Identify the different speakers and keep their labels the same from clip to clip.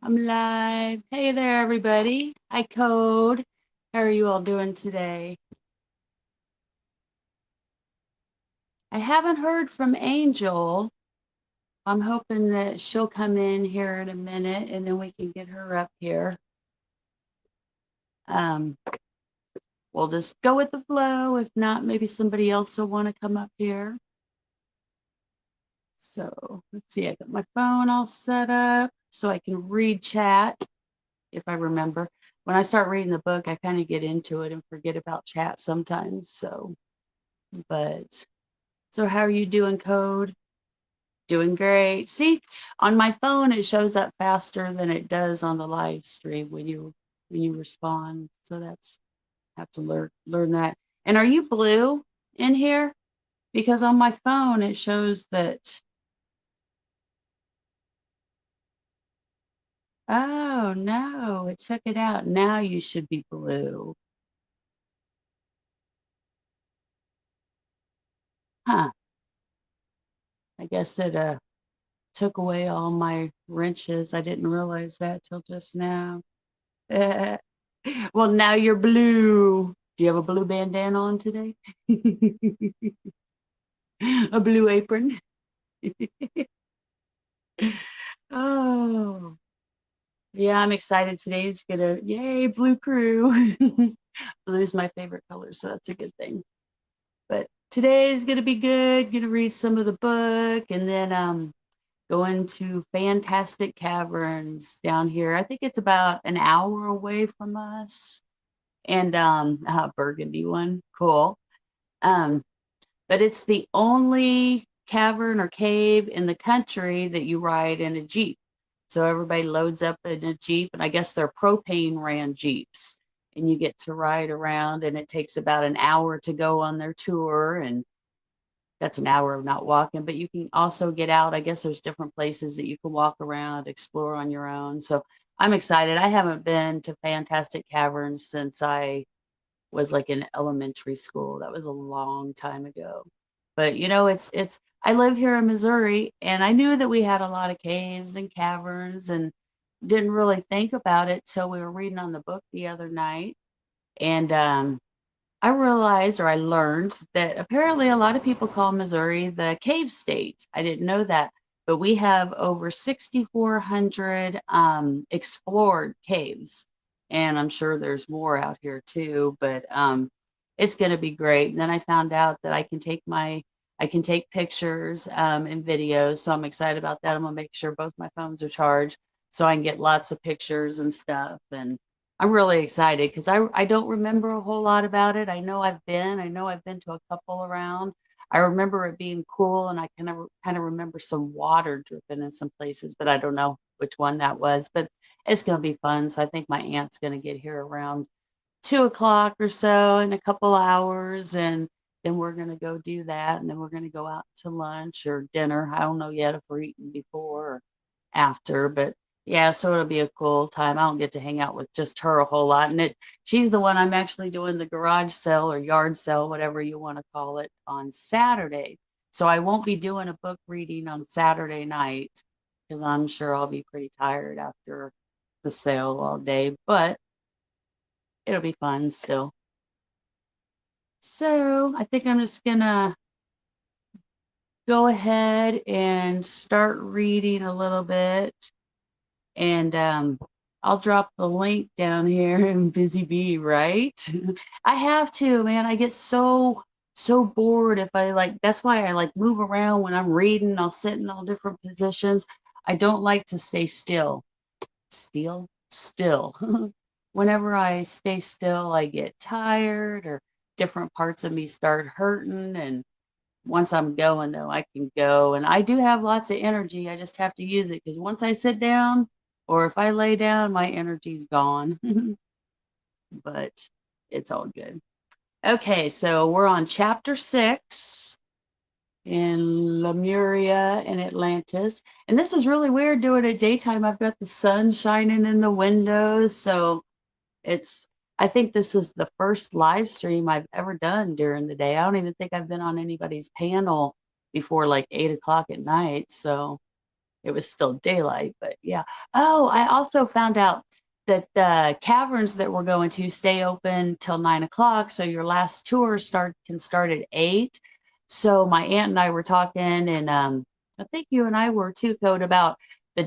Speaker 1: I'm live. Hey there, everybody. Hi, Code. How are you all doing today? I haven't heard from Angel. I'm hoping that she'll come in here in a minute and then we can get her up here. Um, we'll just go with the flow. If not, maybe somebody else will want to come up here. So let's see, I got my phone all set up so I can read chat if I remember. When I start reading the book, I kind of get into it and forget about chat sometimes. So how are you doing, Code? Doing great. See, on my phone it shows up faster than it does on the live stream when you respond. So that's have to learn that. And are you blue in here? Because on my phone it shows that. Oh no, it took it out. Now you should be blue. Huh. I guess it took away all my wrenches. I didn't realize that till just now. Well, now you're blue. Do you have a blue bandana on today? A blue apron? Oh, yeah, I'm excited. Today's gonna, yay, blue crew. Blue's my favorite color, so that's a good thing. But today's gonna be good. Gonna read some of the book and then going to Fantastic Caverns down here. I think it's about an hour away from us. And burgundy one, cool. Um, but it's the only cavern or cave in the country that you ride in a Jeep. So everybody loads up in a Jeep, and I guess they're propane ran Jeeps. And you get to ride around, and it takes about an hour to go on their tour. And that's an hour of not walking, but you can also get out. I guess there's different places that you can walk around, explore on your own. So I'm excited. I haven't been to Fantastic Caverns since I was like in elementary school. That was a long time ago. But it's I live here in Missouri and I knew that we had a lot of caves and caverns and didn't really think about it till we were reading on the book the other night. And I realized or I learned that apparently a lot of people call Missouri the cave state. I didn't know that. But we have over 6,400 explored caves and I'm sure there's more out here too, but it's going to be great. And then I found out that I can take pictures and videos, so I'm excited about that. I'm gonna make sure both my phones are charged so I can get lots of pictures and stuff. And I'm really excited because I don't remember a whole lot about it. I know I've been to a couple around. I remember it being cool, and I kind of remember some water dripping in some places, but I don't know which one that was. But it's going to be fun. So I think my aunt's going to get here around 2 o'clock or so in a couple hours, and then we're going to go do that. And then we're going to go out to lunch or dinner. I don't know yet if we're eating before or after, but yeah, so it'll be a cool time. I don't get to hang out with just her a whole lot. And she's the one I'm actually doing the garage sale or yard sale, whatever you want to call it, on Saturday. So I won't be doing a book reading on Saturday night because I'm sure I'll be pretty tired after the sale all day, but it'll be fun still. So I think I'm just gonna go ahead and start reading a little bit. And I'll drop the link down here in Busy Bee, right? I have to, man. I get so bored if I like, that's why I like move around when I'm reading. I'll sit in all different positions. I don't like to stay still. Still. Whenever I stay still, I get tired or different parts of me start hurting. And once I'm going, though, I can go. And I do have lots of energy. I just have to use it because once I sit down or if I lay down, my energy's gone. But it's all good. Okay, so we're on chapter 6 in Lemuria and Atlantis. And this is really weird doing it daytime. I've got the sun shining in the windows. So it's, I think this is the first live stream I've ever done during the day. I don't even think I've been on anybody's panel before like 8 o'clock at night. So it was still daylight, but yeah. Oh, I also found out that the caverns that we're going to stay open till 9 o'clock. So your last tour can start at 8. So my aunt and I were talking, and I think you and I were too, Code, about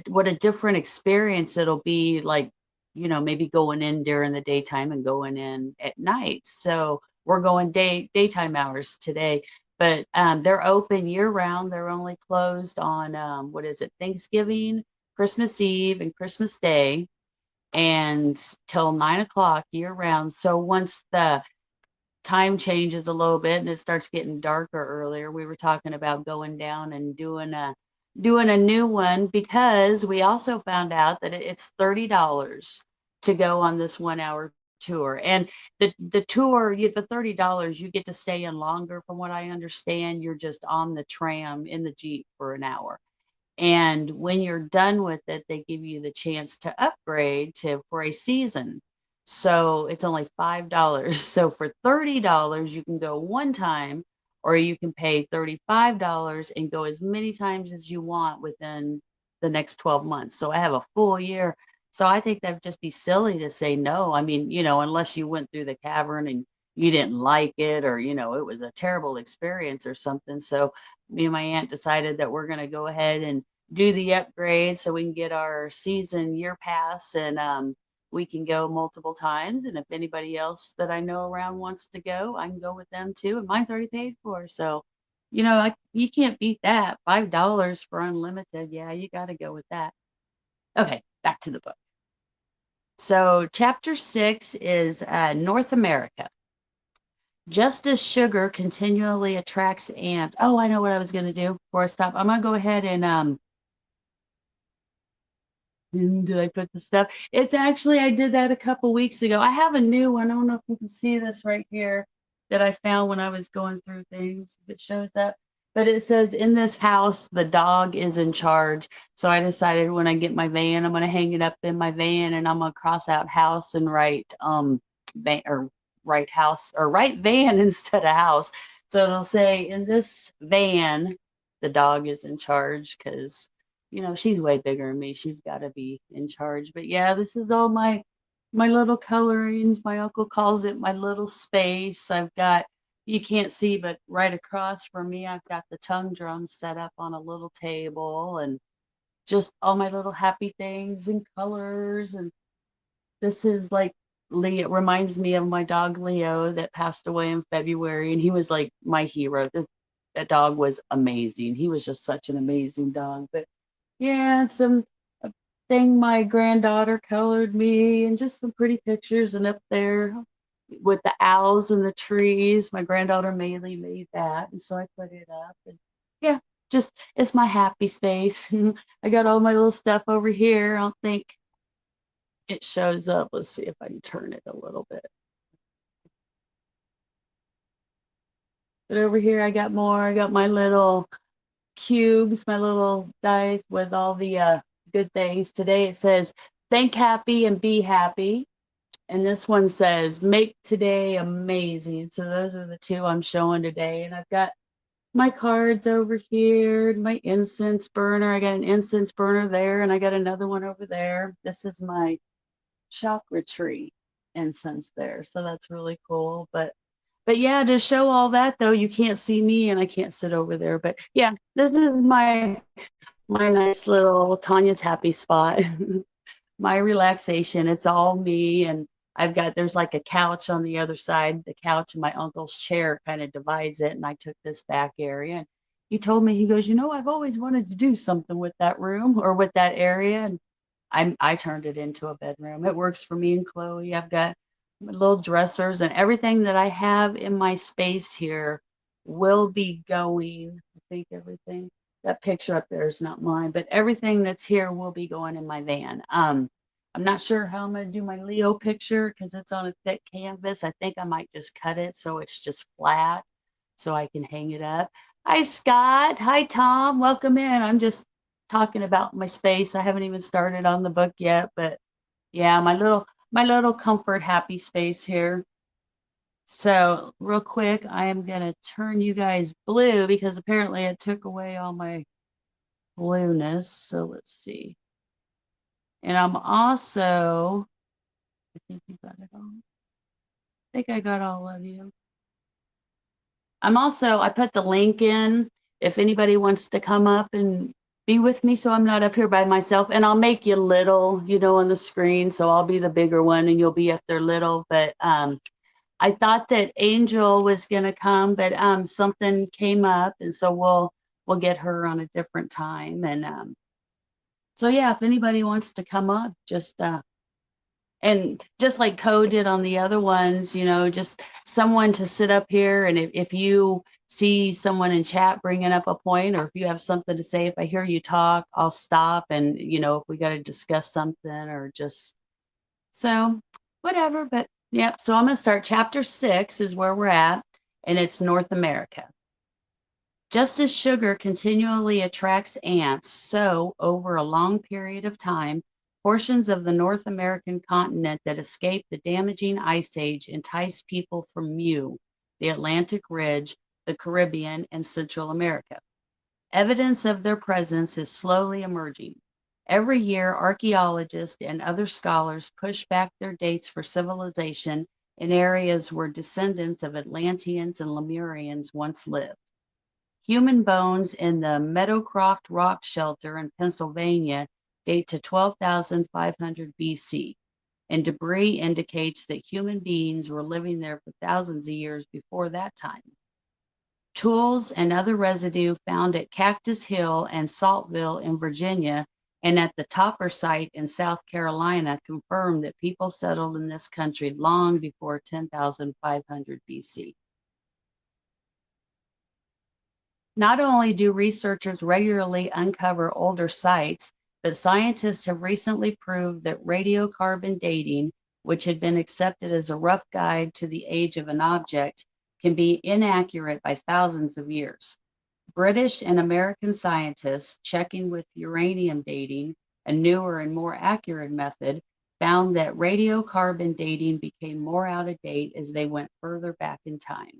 Speaker 1: what a different experience it'll be like, maybe going in during the daytime and going in at night. So we're going daytime hours today, but they're open year round. They're only closed on what is it, Thanksgiving, Christmas Eve, and Christmas Day, and till 9 o'clock year round. So once the time changes a little bit and it starts getting darker earlier, we were talking about going down and doing a new one, because we also found out that it's $30 to go on this 1 hour tour. And the tour, the $30, you get to stay in longer. From what I understand, you're just on the tram in the Jeep for an hour. And when you're done with it, they give you the chance to upgrade for a season. So it's only $5. So for $30, you can go one time, or you can pay $35 and go as many times as you want within the next 12 months. So I have a full year. So I think that'd just be silly to say no. I mean, unless you went through the cavern and you didn't like it, or, it was a terrible experience or something. So me and my aunt decided that we're going to go ahead and do the upgrade so we can get our season year pass, and we can go multiple times. And if anybody else that I know around wants to go, I can go with them too. And mine's already paid for. So, you can't beat that. $5 for unlimited. Yeah, you got to go with that. Okay, back to the book. So chapter 6 is North America. Just as sugar continually attracts ants. Oh, I know what I was going to do before I stop. I'm going to go ahead and did I put the stuff? It's actually, I did that a couple weeks ago. I have a new one. I don't know if you can see this right here that I found when I was going through things. If it shows up. But it says, in this house, the dog is in charge. So I decided when I get my van, I'm going to hang it up in my van, and I'm going to cross out house and write van, or write house, or write van instead of house. So it'll say, in this van, the dog is in charge, because she's way bigger than me. She's got to be in charge. But yeah, this is all my little colorings. My uncle calls it my little space. I've got, you can't see, but right across from me, I've got the tongue drum set up on a little table, and just all my little happy things and colors. And this is like Leo. It reminds me of my dog Leo that passed away in February, and he was like my hero. That dog was amazing. He was just such an amazing dog. But yeah, some thing my granddaughter colored me, and just some pretty pictures. And up there with the owls and the trees, my granddaughter Maylee made that, and so I put it up. And yeah, just it's my happy space. I got all my little stuff over here. I don't think it shows up. Let's see if I can turn it a little bit. But over here I got more. I got my little cubes, my little dice with all the good things. Today it says, think happy and be happy. And this one says, make today amazing. So those are the two I'm showing today. And I've got my cards over here, my incense burner. I got an incense burner there, and I got another one over there. This is my chakra tree incense there. So that's really cool. But yeah, to show all that though, you can't see me and I can't sit over there. But yeah, this is my nice little Tanya's happy spot. My relaxation. It's all me. And there's like a couch on the other side. The couch and my uncle's chair kind of divides it. And I took this back area. And he told me, he goes, I've always wanted to do something with that room or with that area. And I turned it into a bedroom. It works for me and Chloe. I've got little dressers, and everything that I have in my space here will be going. I think everything, that picture up there is not mine, but everything that's here will be going in my van. I'm not sure how I'm going to do my Leo picture because it's on a thick canvas. I think I might just cut it so it's just flat so I can hang it up. Hi, Scott. Hi, Tom. Welcome in. I'm just talking about my space. I haven't even started on the book yet, but yeah, my little comfort happy space here. So real quick, I am going to turn you guys blue because apparently it took away all my blueness. So let's see. And I'm also, I think you got it all. I think I got all of you. I put the link in if anybody wants to come up and be with me so I'm not up here by myself. And I'll make you little, on the screen. So I'll be the bigger one and you'll be up there little. But I thought that Angel was going to come, but something came up. And so we'll get her on a different time. And so, yeah, if anybody wants to come up, and just like Code did on the other ones, just someone to sit up here. And if you see someone in chat bringing up a point, or if you have something to say, if I hear you talk, I'll stop. And, if we got to discuss something or just so whatever. But yeah, so I'm going to start. Chapter 6 is where we're at, and it's North America. Just as sugar continually attracts ants, so over a long period of time, portions of the North American continent that escaped the damaging ice age entice people from Mew, the Atlantic Ridge, the Caribbean, and Central America. Evidence of their presence is slowly emerging. Every year, archaeologists and other scholars push back their dates for civilization in areas where descendants of Atlanteans and Lemurians once lived. Human bones in the Meadowcroft Rock Shelter in Pennsylvania date to 12,500 BC, and debris indicates that human beings were living there for thousands of years before that time. Tools and other residue found at Cactus Hill and Saltville in Virginia and at the Topper site in South Carolina confirm that people settled in this country long before 10,500 BC. Not only do researchers regularly uncover older sites, but scientists have recently proved that radiocarbon dating, which had been accepted as a rough guide to the age of an object, can be inaccurate by thousands of years. British and American scientists, checking with uranium dating, a newer and more accurate method, found that radiocarbon dating became more out of date as they went further back in time.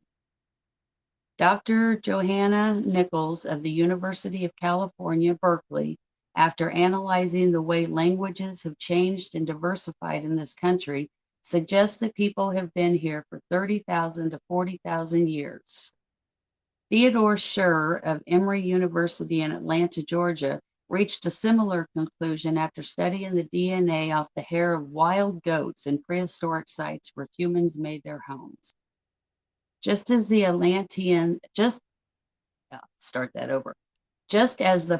Speaker 1: Dr. Johanna Nichols of the University of California, Berkeley, after analyzing the way languages have changed and diversified in this country, suggests that people have been here for 30,000 to 40,000 years. Theodore Scher of Emory University in Atlanta, Georgia, reached a similar conclusion after studying the DNA off the hair of wild goats in prehistoric sites where humans made their homes. Just as the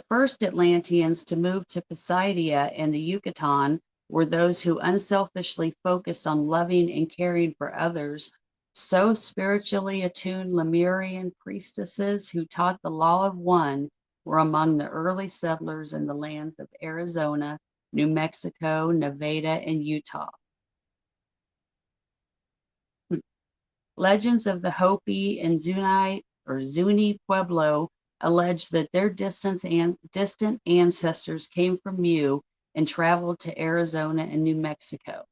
Speaker 1: first Atlanteans to move to Pisidia and the Yucatan were those who unselfishly focused on loving and caring for others, so spiritually attuned Lemurian priestesses who taught the law of one were among the early settlers in the lands of Arizona, New Mexico, Nevada, and Utah. Legends of the Hopi and Zuni Pueblo allege that their distant ancestors came from Mew and traveled to Arizona and New Mexico.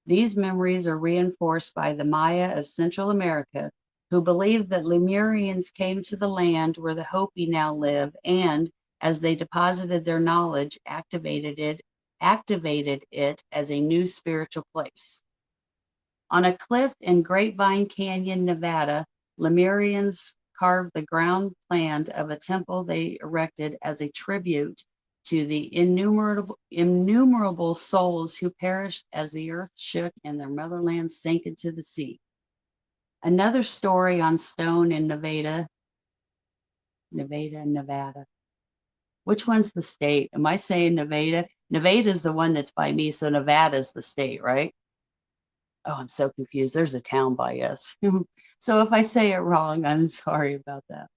Speaker 1: These memories are reinforced by the Maya of Central America, who believed that Lemurians came to the land where the Hopi now live and, as they deposited their knowledge, activated it as a new spiritual place. On a cliff in Grapevine Canyon, Nevada, Lemurians carved the ground plan of a temple they erected as a tribute to the innumerable souls who perished as the earth shook and their motherland sank into the sea. Another story on stone in Nevada. Which one's the state? Am I saying Nevada? Nevada is the one that's by me, so Nevada's the state, right? Oh, I'm so confused. There's a town by us. So if I say it wrong, I'm sorry about that.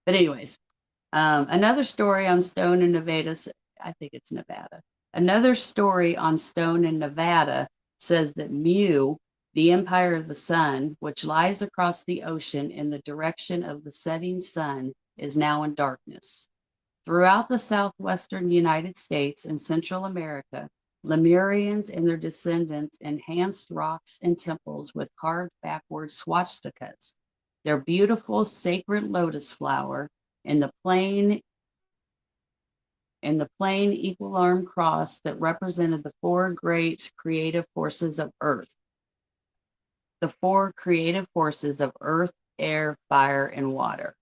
Speaker 1: But anyways, another story on stone in Nevada, I think it's Nevada. Another story on stone in Nevada says that Mew, the empire of the sun, which lies across the ocean in the direction of the setting sun, is now in darkness. Throughout the southwestern United States and Central America, Lemurians and their descendants enhanced rocks and temples with carved backward swastikas. Their beautiful sacred lotus flower in the plain and the plain equal arm cross that represented the four great creative forces of Earth. The four creative forces of earth, air, fire, and water.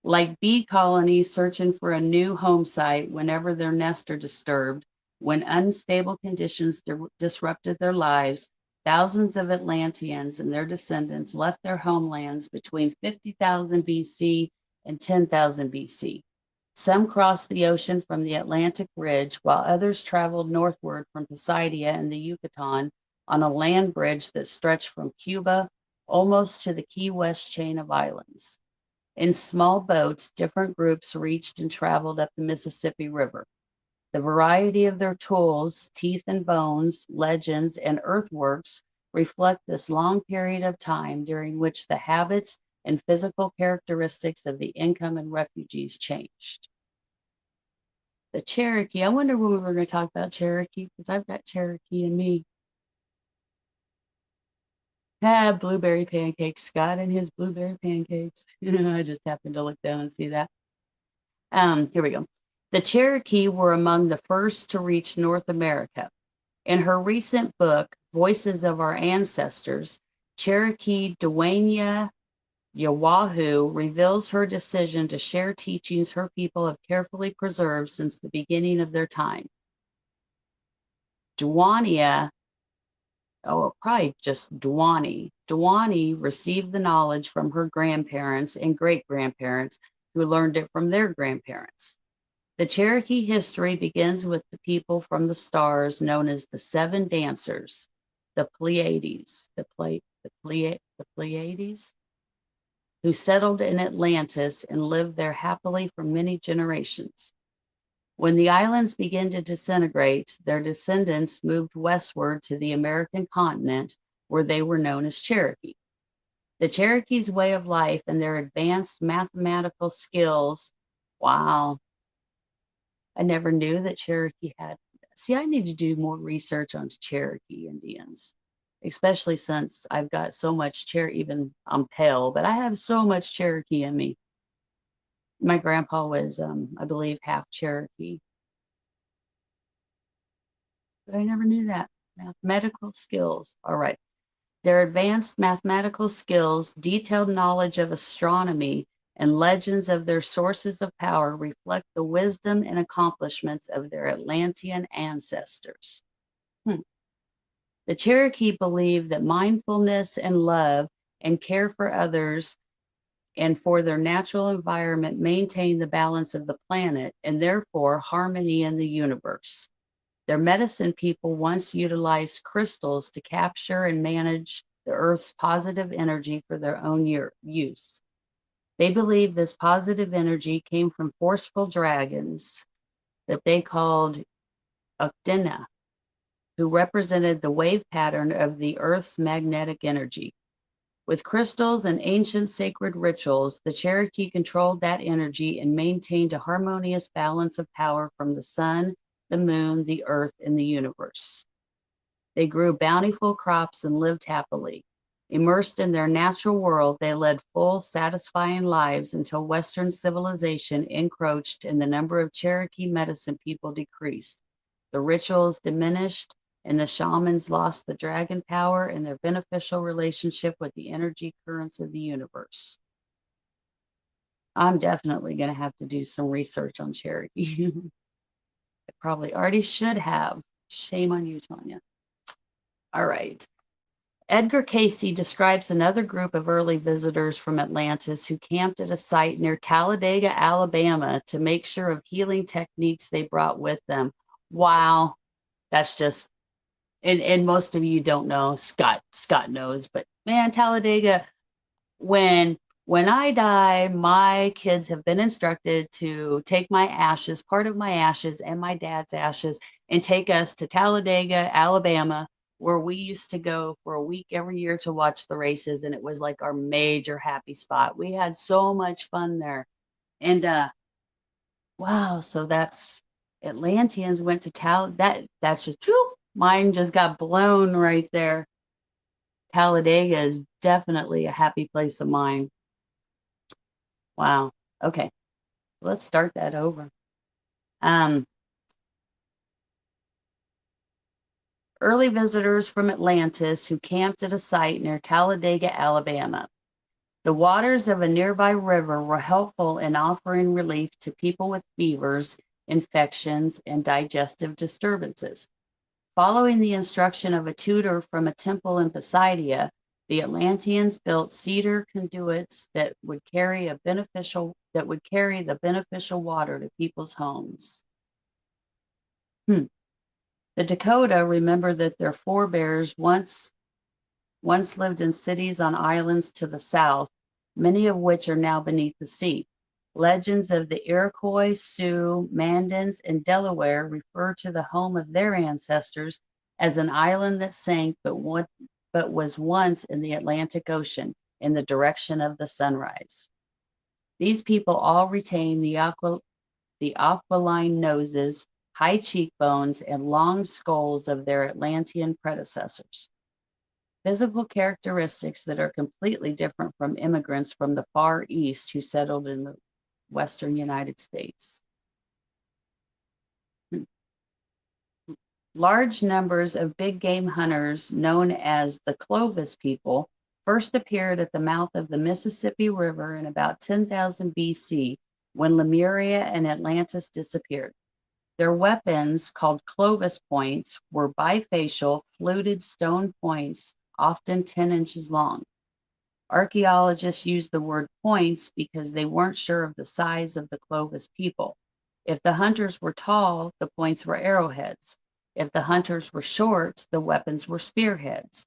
Speaker 1: Like bee colonies searching for a new home site whenever their nests are disturbed, when unstable conditions disrupted their lives, thousands of Atlanteans and their descendants left their homelands between 50,000 BC and 10,000 BC. Some crossed the ocean from the Atlantic Ridge, while others traveled northward from Poseidia and the Yucatan on a land bridge that stretched from Cuba almost to the Key West chain of islands. In small boats, different groups reached and traveled up the Mississippi River. The variety of their tools, teeth and bones, legends, and earthworks reflect this long period of time during which the habits and physical characteristics of the income and refugees changed. The Cherokee, I wonder when we were going to talk about Cherokee, because I've got Cherokee in me. Blueberry pancakes, Scott and his blueberry pancakes. I just happened to look down and see that. Here we go. The Cherokee were among the first to reach North America. In her recent book, Voices of Our Ancestors, Cherokee Dwayne Yawahu reveals her decision to share teachings her people have carefully preserved since the beginning of their time. Dwania, probably just Dwani. Dwani received the knowledge from her grandparents and great-grandparents who learned it from their grandparents. The Cherokee history begins with the people from the stars known as the Seven Dancers, the Pleiades, Pleiades, who settled in Atlantis and lived there happily for many generations. When the islands began to disintegrate, their descendants moved westward to the American continent, where they were known as Cherokee. The Cherokees' way of life and their advanced mathematical skills, wow, I never knew that Cherokee had. See, I need to do more research on Cherokee Indians, especially since I've got so much even I'm pale, but I have so much Cherokee in me. My grandpa was, I believe, half Cherokee. But I never knew that. Mathematical skills. All right. Their advanced mathematical skills, detailed knowledge of astronomy, and legends of their sources of power reflect the wisdom and accomplishments of their Atlantean ancestors. The Cherokee believe that mindfulness and love and care for others and for their natural environment maintain the balance of the planet and therefore harmony in the universe. Their medicine people once utilized crystals to capture and manage the Earth's positive energy for their own use. They believe this positive energy came from forceful dragons that they called Uktena, who represented the wave pattern of the Earth's magnetic energy. With crystals and ancient sacred rituals, the Cherokee controlled that energy and maintained a harmonious balance of power from the sun, the moon, the earth, and the universe. They grew bountiful crops and lived happily. Immersed in their natural world, they led full, satisfying lives until Western civilization encroached and the number of Cherokee medicine people decreased. The rituals diminished, and the shamans lost the dragon power and their beneficial relationship with the energy currents of the universe. I'm definitely going to have to do some research on Cherokee. I probably already should have. Shame on you, Tanya. All right. Edgar Cayce describes another group of early visitors from Atlantis who camped at a site near Talladega, Alabama to make sure of healing techniques they brought with them. Wow. That's just, and most of you don't know, Scott knows, but man, Talladega, when I die, my kids have been instructed to take my ashes, part of my ashes and my dad's ashes, and take us to Talladega, Alabama, where we used to go for a week every year to watch the races. And it was like our major happy spot. We had so much fun there. And wow, so that's Atlanteans went to that's just true. Mine just got blown right there. Talladega is definitely a happy place of mine. Wow. Okay. Let's start that over. Um, Early visitors from Atlantis who camped at a site near Talladega, Alabama. The waters of a nearby river were helpful in offering relief to people with fevers, infections, and digestive disturbances. Following the instruction of a tutor from a temple in Pisidia, the Atlanteans built cedar conduits that would carry the beneficial water to people's homes. The Dakota remember that their forebears once lived in cities on islands to the south, many of which are now beneath the sea. Legends of the Iroquois, Sioux, Mandans, and Delaware refer to the home of their ancestors as an island that sank but was once in the Atlantic Ocean in the direction of the sunrise. These people all retain the aquiline noses, high cheekbones, and long skulls of their Atlantean predecessors. Physical characteristics that are completely different from immigrants from the Far East who settled in the Western United States. Large numbers of big game hunters known as the Clovis people first appeared at the mouth of the Mississippi River in about 10,000 BC when Lemuria and Atlantis disappeared. Their weapons, called Clovis Points, were bifacial, fluted stone points, often 10 inches long. Archaeologists used the word points because they weren't sure of the size of the Clovis people. If the hunters were tall, the points were arrowheads. If the hunters were short, the weapons were spearheads.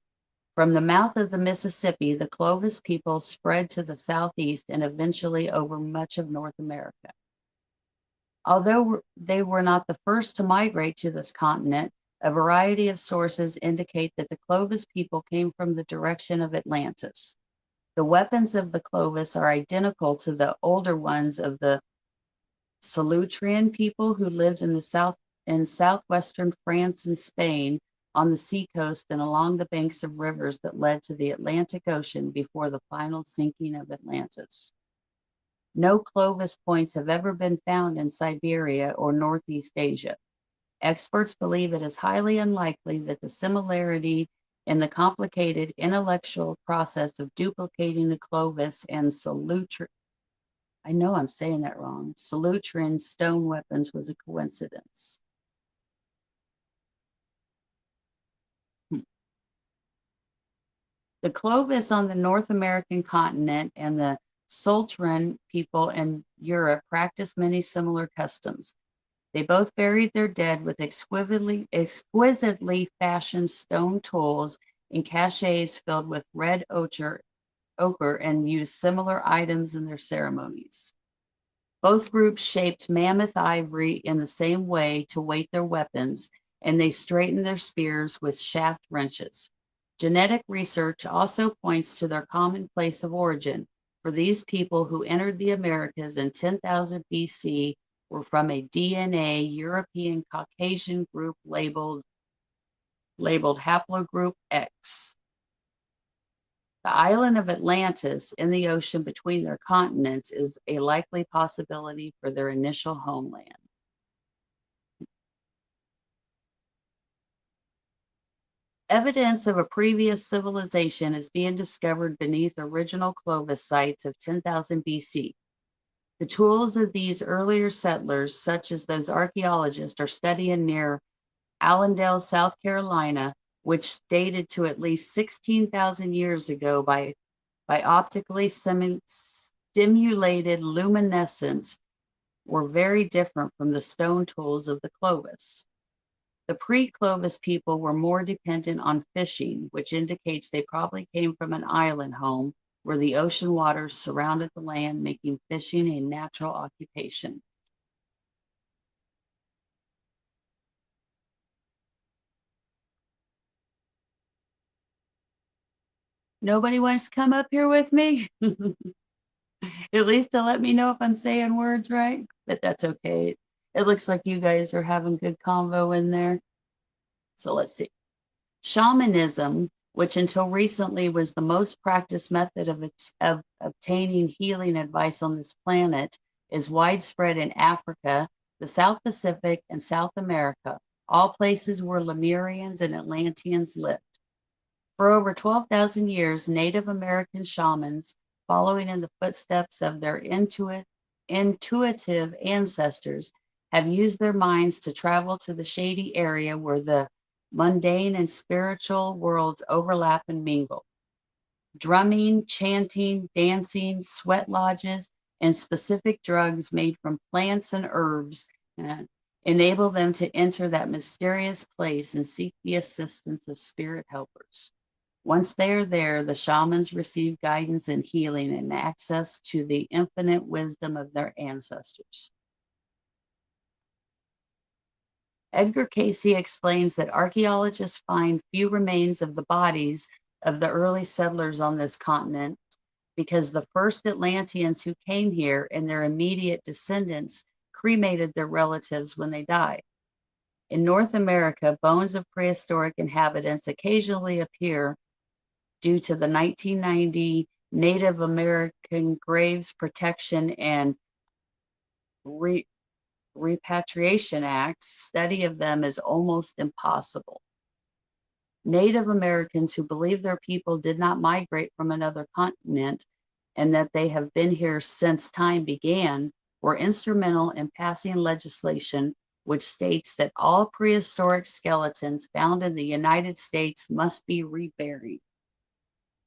Speaker 1: From the mouth of the Mississippi, the Clovis people spread to the southeast and eventually over much of North America. Although they were not the first to migrate to this continent, a variety of sources indicate that the Clovis people came from the direction of Atlantis. The weapons of the Clovis are identical to the older ones of the Solutrean people who lived in southwestern France and Spain, on the seacoast and along the banks of rivers that led to the Atlantic Ocean before the final sinking of Atlantis. No Clovis points have ever been found in Siberia or Northeast Asia. Experts believe it is highly unlikely that the similarity in the complicated intellectual process of duplicating the Clovis and Solutrean stone weapons was a coincidence. The Clovis on the North American continent and the Solutrean people in Europe practiced many similar customs. They both buried their dead with exquisitely fashioned stone tools in caches filled with red ochre and used similar items in their ceremonies. Both groups shaped mammoth ivory in the same way to weight their weapons, and they straightened their spears with shaft wrenches. Genetic research also points to their common place of origin, for these people who entered the Americas in 10,000 BC were from a DNA European Caucasian group labeled haplogroup X. The island of Atlantis in the ocean between their continents is a likely possibility for their initial homeland. Evidence of a previous civilization is being discovered beneath original Clovis sites of 10,000 BC. The tools of these earlier settlers, such as those archaeologists are studying near Allendale, South Carolina, which dated to at least 16,000 years ago by optically stimulated luminescence, were very different from the stone tools of the Clovis. The pre-Clovis people were more dependent on fishing, which indicates they probably came from an island home where the ocean waters surrounded the land, making fishing a natural occupation. Nobody wants to come up here with me? At least to let me know if I'm saying words right, but that's okay. It looks like you guys are having good convo in there. So let's see. Shamanism, which until recently was the most practiced method of obtaining healing advice on this planet, is widespread in Africa, the South Pacific, and South America, all places where Lemurians and Atlanteans lived. For over 12,000 years, Native American shamans, following in the footsteps of their intuitive ancestors, have used their minds to travel to the shady area where the mundane and spiritual worlds overlap and mingle. Drumming, chanting, dancing, sweat lodges, and specific drugs made from plants and herbs enable them to enter that mysterious place and seek the assistance of spirit helpers. Once they are there, the shamans receive guidance and healing and access to the infinite wisdom of their ancestors. Edgar Cayce explains that archaeologists find few remains of the bodies of the early settlers on this continent because the first Atlanteans who came here and their immediate descendants cremated their relatives when they died. In North America, bones of prehistoric inhabitants occasionally appear due to the 1990 Native American Graves Protection and Repatriation Act. Study of them is almost impossible. Native Americans who believe their people did not migrate from another continent and that they have been here since time began were instrumental in passing legislation which states that all prehistoric skeletons found in the United States must be reburied.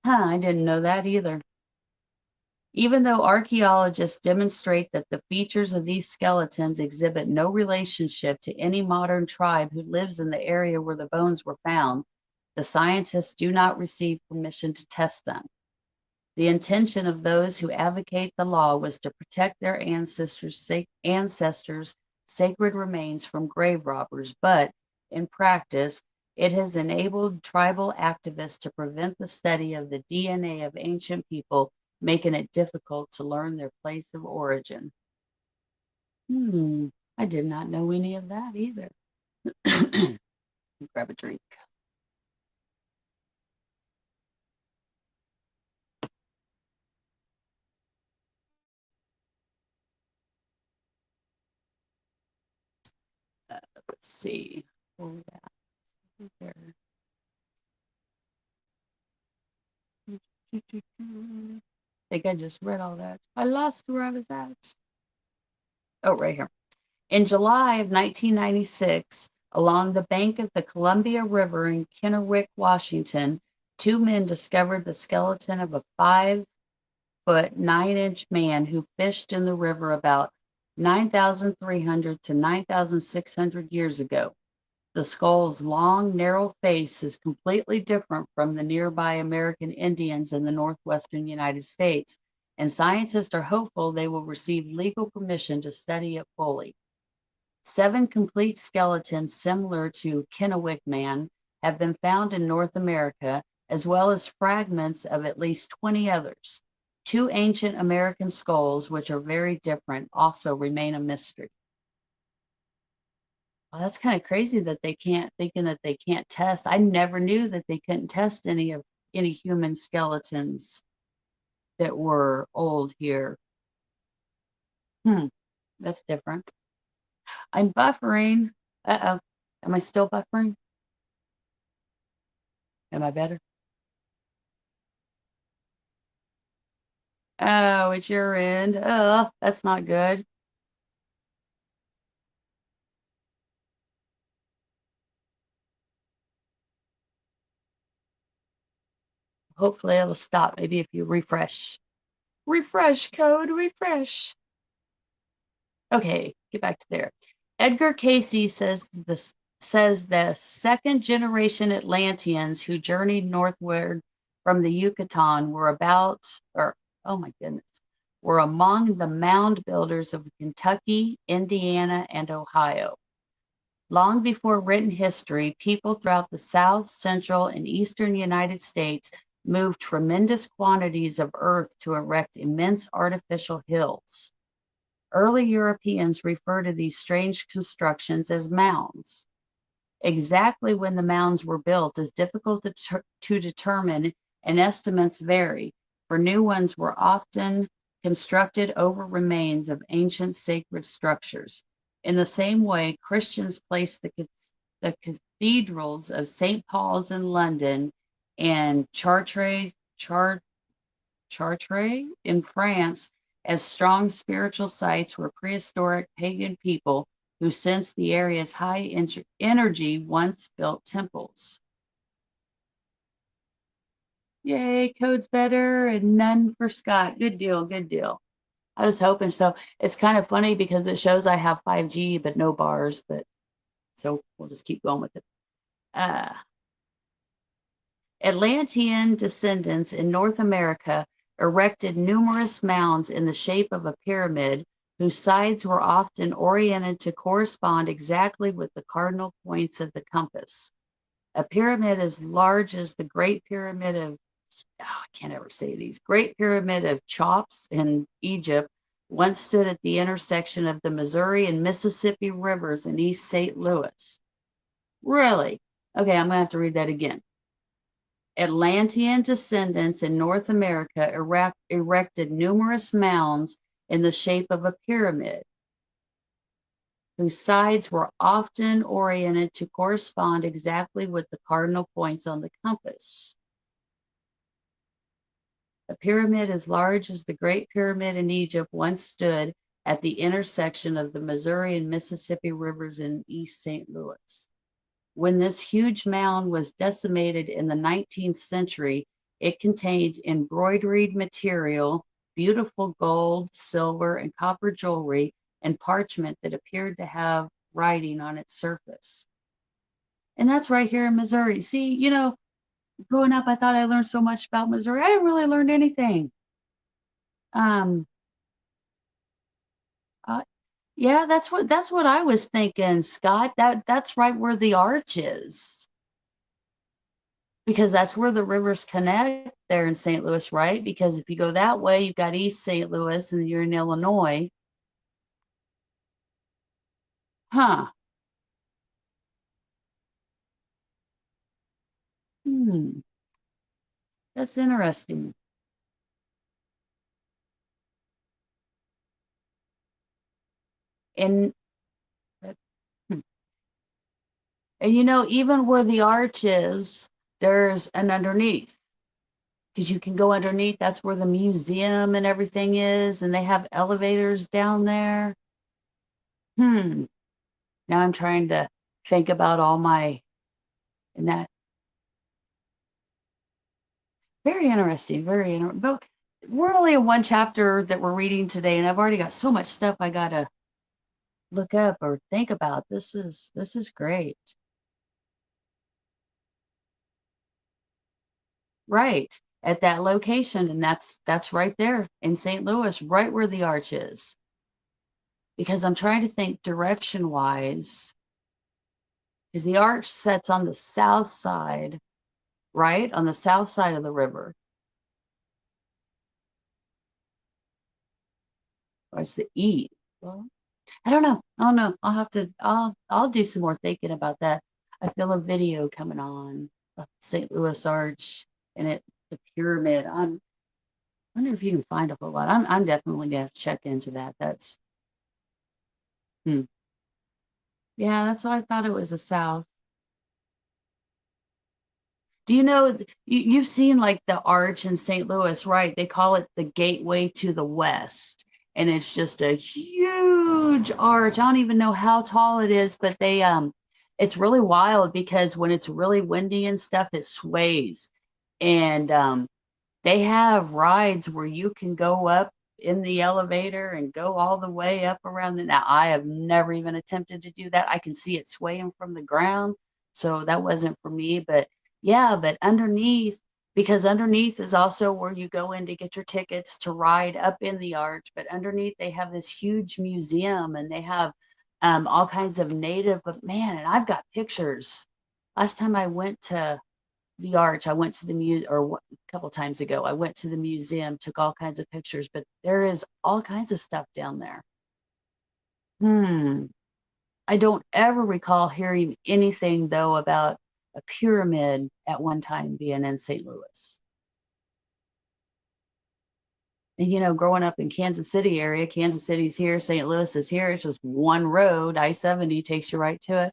Speaker 1: I didn't know that either. Even though archaeologists demonstrate that the features of these skeletons exhibit no relationship to any modern tribe who lives in the area where the bones were found, the scientists do not receive permission to test them. The intention of those who advocate the law was to protect their ancestors' sacred remains from grave robbers, but in practice, it has enabled tribal activists to prevent the study of the DNA of ancient people, making it difficult to learn their place of origin. I did not know any of that either. Grab a drink. Let's see. Where we at? There. I think I just read all that. I lost where I was at. Oh, right here. In July of 1996, along the bank of the Columbia River in Kennewick, Washington, two men discovered the skeleton of a 5-foot 9-inch man who fished in the river about 9,300 to 9,600 years ago. The skull's long, narrow face is completely different from the nearby American Indians in the northwestern United States, and scientists are hopeful they will receive legal permission to study it fully. 7 complete skeletons similar to Kennewick Man have been found in North America, as well as fragments of at least 20 others. 2 ancient American skulls, which are very different, also remain a mystery. Well, that's kind of crazy that they can't test. I never knew that they couldn't test any human skeletons that were old here. That's different. I'm buffering. Uh-oh. Am I still buffering? Am I better? Oh, it's your end. Oh, that's not good. Hopefully it'll stop. Maybe if you refresh. Refresh code, refresh. Okay, get back to there. Edgar Cayce says the second generation Atlanteans who journeyed northward from the Yucatan were among the mound builders of Kentucky, Indiana, and Ohio. Long before written history, people throughout the South, Central, and Eastern United States moved tremendous quantities of earth to erect immense artificial hills. Early Europeans refer to these strange constructions as mounds. Exactly when the mounds were built is difficult to determine, and estimates vary, for new ones were often constructed over remains of ancient sacred structures. In the same way, Christians place the cathedrals of St. Paul's in London and Chartres in France as strong spiritual sites where prehistoric pagan people who sensed the area's high energy once built temples. Yay, code's better and none for Scott. Good deal, good deal. I was hoping so. It's kind of funny because it shows I have 5G but no bars, but so we'll just keep going with it. Atlantean descendants in North America erected numerous mounds in the shape of a pyramid whose sides were often oriented to correspond exactly with the cardinal points of the compass. A pyramid as large as the Great Pyramid of I can't ever say these. Great Pyramid of Cheops in Egypt once stood at the intersection of the Missouri and Mississippi rivers in East St. Louis. Really? Okay, I'm going to have to read that again. Atlantean descendants in North America erected numerous mounds in the shape of a pyramid, whose sides were often oriented to correspond exactly with the cardinal points on the compass. A pyramid as large as the Great Pyramid in Egypt once stood at the intersection of the Missouri and Mississippi rivers in East St. Louis. When this huge mound was decimated in the 19th century, it contained embroidered material, beautiful gold, silver, and copper jewelry, and parchment that appeared to have writing on its surface. And that's right here in Missouri. See, you know, growing up, I thought I learned so much about Missouri. I didn't really learn anything. Uh, yeah, that's what I was thinking, Scott. That's right where the arch is, because that's where the rivers connect there in St. Louis, right? Because if you go that way, you've got East St. Louis, and you're in Illinois. Huh. Hmm. That's interesting. And hmm. And you know, even where the arch is, there's an underneath. Because you can go underneath. That's where the museum and everything is, and they have elevators down there. Hmm. Now I'm trying to think about all my and that very interesting, very interesting. But we're only in one chapter that we're reading today, and I've already got so much stuff I gotta look up or think about. This is great. Right. At that location, and that's right there in St. Louis, right where the arch is. Because I'm trying to think direction wise, because the arch sets on the south side, right? On the south side of the river. Or it's the east. Well, I don't know. I don't know. I'll do some more thinking about that. I feel a video coming on of St. Louis Arch and the pyramid. I wonder if you can find a whole lot. I'm definitely gonna check into that. That's hmm. Yeah, that's what I thought it was the south. Do you know you've seen like the arch in St. Louis, right? They call it the gateway to the west. And it's just a huge arch. I don't even know how tall it is, but it's really wild because when it's really windy and stuff, it sways. And they have rides where you can go up in the elevator and go all the way up around the. Now, I have never even attempted to do that. I can see it swaying from the ground, so that wasn't for me. But yeah, but underneath, because underneath is also where you go in to get your tickets to ride up in the arch. But underneath, they have this huge museum, and they have all kinds of native. But man, and I've got pictures. Last time I went to the arch. I went to the a couple times ago. I went to the museum, took all kinds of pictures, but there is all kinds of stuff down there. Hmm. I don't ever recall hearing anything though about a pyramid at one time being in St. Louis. And growing up in Kansas City area, Kansas City's here, St. Louis is here. It's just one road. I-70 takes you right to it.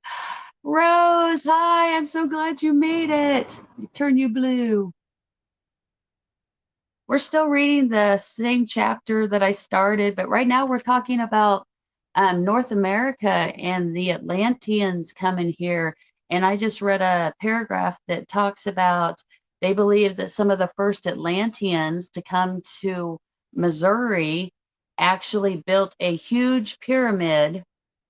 Speaker 1: Rose, hi, I'm so glad you made it. Turn you blue. We're still reading the same chapter that I started, but right now we're talking about North America and the Atlanteans coming here. And I just read a paragraph that talks about they believe that some of the first Atlanteans to come to Missouri actually built a huge pyramid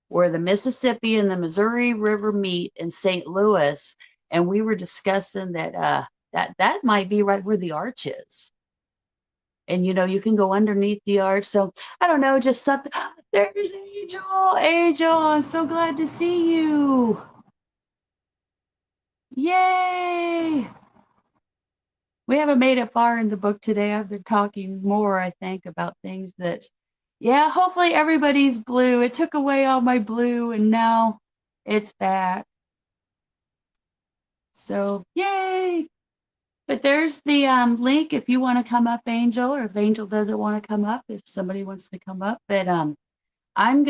Speaker 1: where the Mississippi and the Missouri River meet in St. Louis. And we were discussing that that might be right where the arch is. And you can go underneath the arch. So I don't know, just something. There's Angel. Angel, I'm so glad to see you. Yay! We haven't made it far in the book today. I've been talking more, I think, about things that, yeah, hopefully everybody's blue. It took away all my blue and now it's back. So yay! But there's the link if you want to come up, Angel, or if Angel doesn't want to come up, if somebody wants to come up. But I'm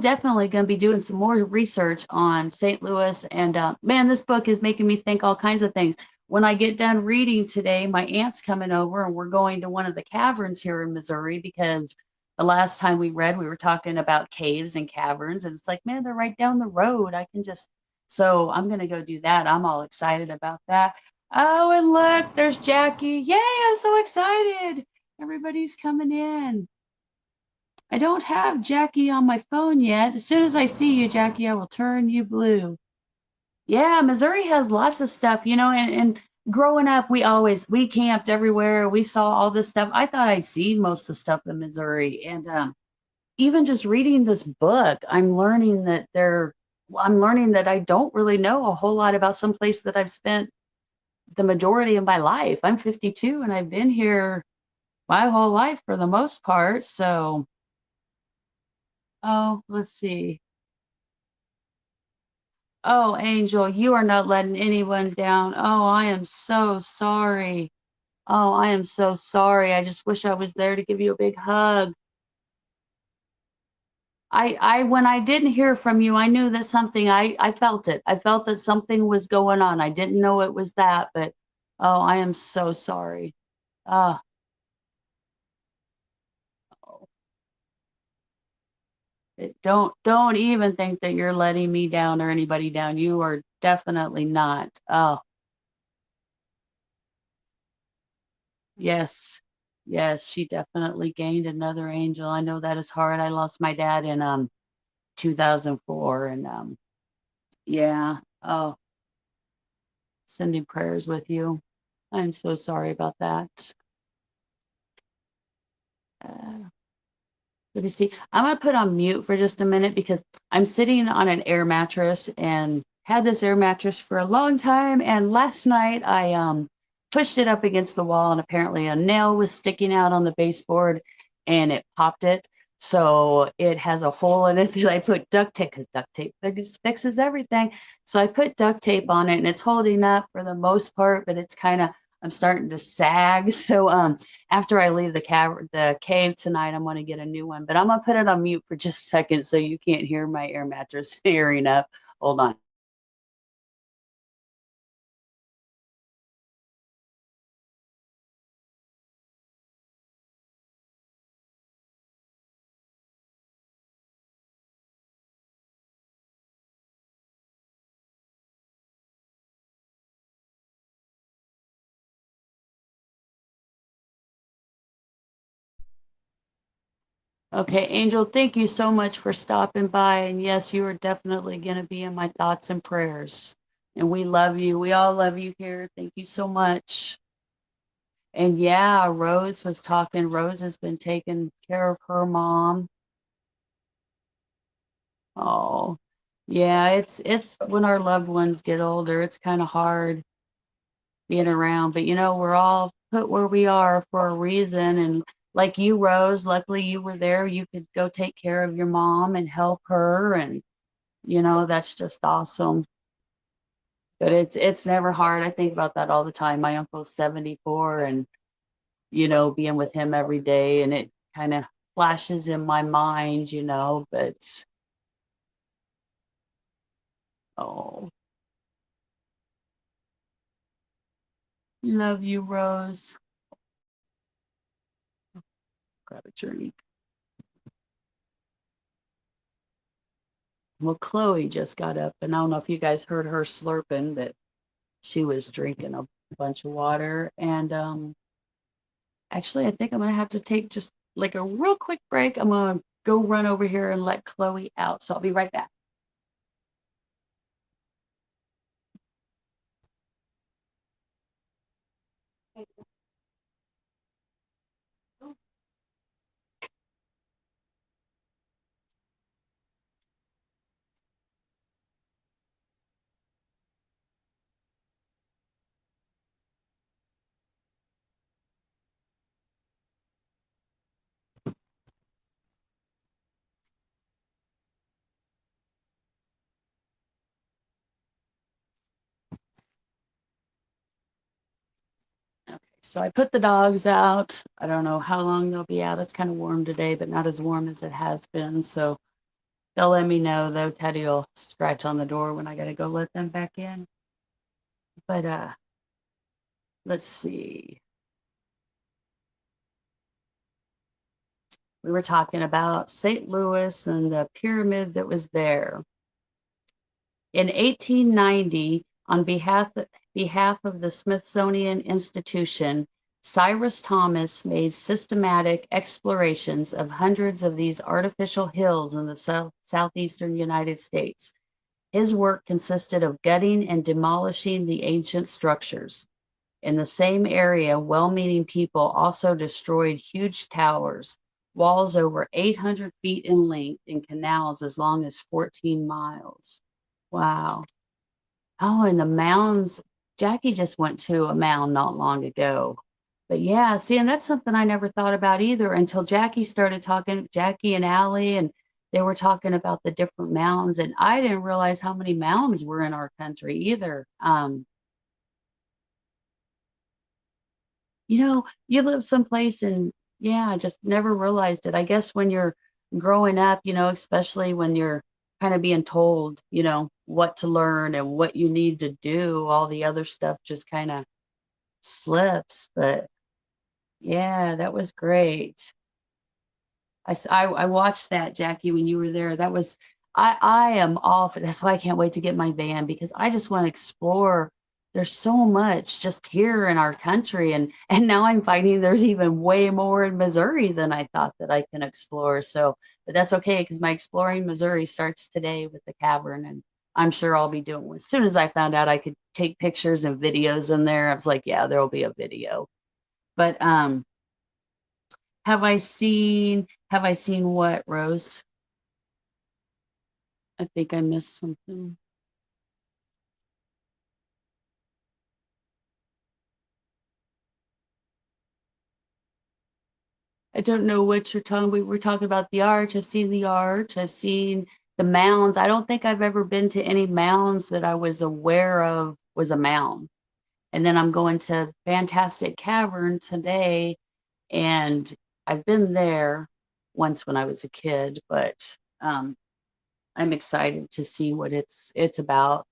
Speaker 1: definitely gonna be doing some more research on St. Louis, and man, this book is making me think all kinds of things. When I get done reading today, my aunt's coming over, and we're going to one of the caverns here in Missouri because the last time we read, we were talking about caves and caverns, and it's like, man, they're right down the road. I can just so I'm gonna go do that. I'm all excited about that. Oh, and look, there's Jackie. Yay, I'm so excited. Everybody's coming in. I don't have Jackie on my phone yet. As soon as I see you, Jackie, I will turn you blue. Yeah, Missouri has lots of stuff, and growing up, we camped everywhere. We saw all this stuff. I thought I'd seen most of the stuff in Missouri. And even just reading this book, I'm learning that I don't really know a whole lot about some place that I've spent the majority of my life. I'm 52 and I've been here my whole life for the most part. So, oh, let's see. Oh, Angel, you are not letting anyone down. Oh, I am so sorry. Oh, I am so sorry. I just wish I was there to give you a big hug. When I didn't hear from you, I knew that I felt it. I felt that something was going on. I didn't know it was that, but oh, I am so sorry. Uh, don't even think that you're letting me down or anybody down. You are definitely not. Oh, yes. Yes, she definitely gained another angel. I know that is hard. I lost my dad in 2004 and yeah. Oh, sending prayers with you. I'm so sorry about that. Uh, Let me see. I'm gonna put on mute for just a minute because I'm sitting on an air mattress and had this air mattress for a long time. And last night I pushed it up against the wall and apparently a nail was sticking out on the baseboard and it popped it. So it has a hole in it that I put duct tape because duct tape fixes everything. So I put duct tape on it and it's holding up for the most part, but it's kind of I'm starting to sag. So after I leave the cave tonight, I'm going to get a new one, but I'm going to put it on mute for just a second so you can't hear my air mattress tearing up. Hold on. Okay, Angel, thank you so much for stopping by. And yes, you are definitely going to be in my thoughts and prayers. And we love you. We all love you here. Thank you so much. And yeah, Rose was talking. Rose has been taking care of her mom. Oh, yeah, it's when our loved ones get older, it's kind of hard being around, but we're all put where we are for a reason. And like you, Rose, luckily you were there. You could go take care of your mom and help her. And, that's just awesome. But it's never hard. I think about that all the time. My uncle's 74 and being with him every day, and it kind of flashes in my mind, but oh, love you, Rose. Grab a drink. Well, Chloe just got up, and I don't know if you guys heard her slurping, but she was drinking a bunch of water. And actually, I think I'm gonna have to take just like a real quick break. I'm gonna go run over here and let Chloe out. So I'll be right back. Okay, so I put the dogs out. I don't know how long they'll be out. It's kind of warm today, but not as warm as it has been. So they'll let me know, though. Teddy will scratch on the door when I gotta go let them back in. But let's see. We were talking about St. Louis and the pyramid that was there. In 1890, on behalf of the Smithsonian Institution, Cyrus Thomas made systematic explorations of hundreds of these artificial hills in the southeastern United States. His work consisted of gutting and demolishing the ancient structures. In the same area, well-meaning people also destroyed huge towers, walls over 800 feet in length, and canals as long as 14 miles. Wow. Oh, and the mounds. Jackie just went to a mound not long ago. But yeah, see, and that's something I never thought about either until Jackie started talking, Jackie and Allie, and they were talking about the different mounds. And I didn't realize how many mounds were in our country either. You live someplace and yeah, I just never realized it. I guess when you're growing up, especially when you're kind of being told, what to learn and what you need to do, all the other stuff just kind of slips. But yeah, that was great. I watched that, Jackie, when you were there. That was, I am all for, that's why I can't wait to get my van because I just want to explore. There's so much just here in our country. And now I'm finding there's even way more in Missouri than I thought that I can explore. So, but that's okay because my exploring Missouri starts today with the cavern. And I'm sure I'll be doing, as soon as I found out I could take pictures and videos in there, I was like, yeah, there'll be a video. But have I seen what, Rose? I think I missed something. I don't know what you're talking. We were talking about the arch. I've seen the arch. I've seen the mounds. I don't think I've ever been to any mounds that I was aware of was a mound. And then I'm going to Fantastic Cavern today, and I've been there once when I was a kid, but I'm excited to see what it's about.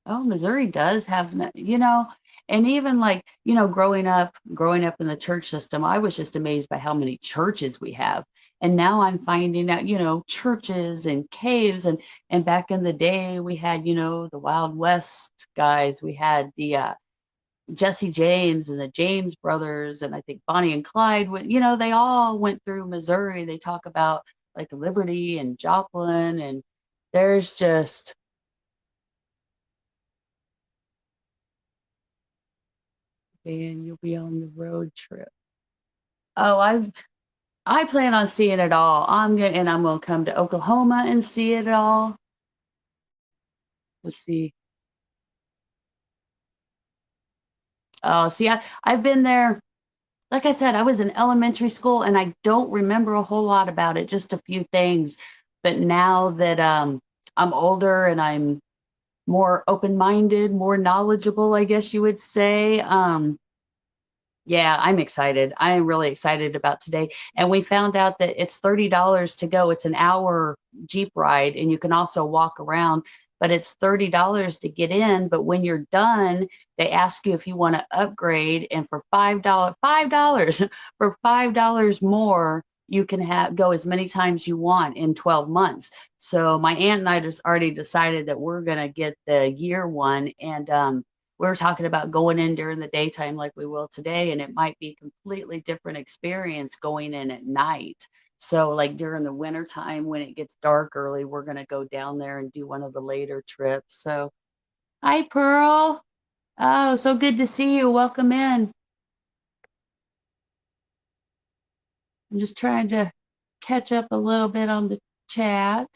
Speaker 1: Oh, Missouri does have, and even like, growing up in the church system, I was just amazed by how many churches we have. And now I'm finding out, churches and caves and back in the day we had, the Wild West guys. We had the Jesse James and the James brothers, and I think Bonnie and Clyde went, they all went through Missouri. They talk about like Liberty and Joplin, and there's just and you'll be on the road trip. Oh, I plan on seeing it all. I'm gonna come to Oklahoma and see it all. We'll see. Oh, see, I've been there. Like I said, I was in elementary school and I don't remember a whole lot about it, just a few things. But now that I'm older and I'm more open-minded, more knowledgeable, I guess you would say. Yeah, I'm excited. I am really excited about today. And we found out that it's $30 to go. It's an hour Jeep ride, and you can also walk around, but it's $30 to get in. But when you're done, they ask you if you want to upgrade, and for $5, for $5 more, you can go as many times you want in 12 months. So my aunt and I just already decided that we're gonna get the year one, and we were talking about going in during the daytime like we will today, and it might be a completely different experience going in at night. So like during the winter time when it gets dark early, we're going to go down there and do one of the later trips. So, hi, Pearl. Oh, so good to see you. Welcome in. I'm just trying to catch up a little bit on the chat.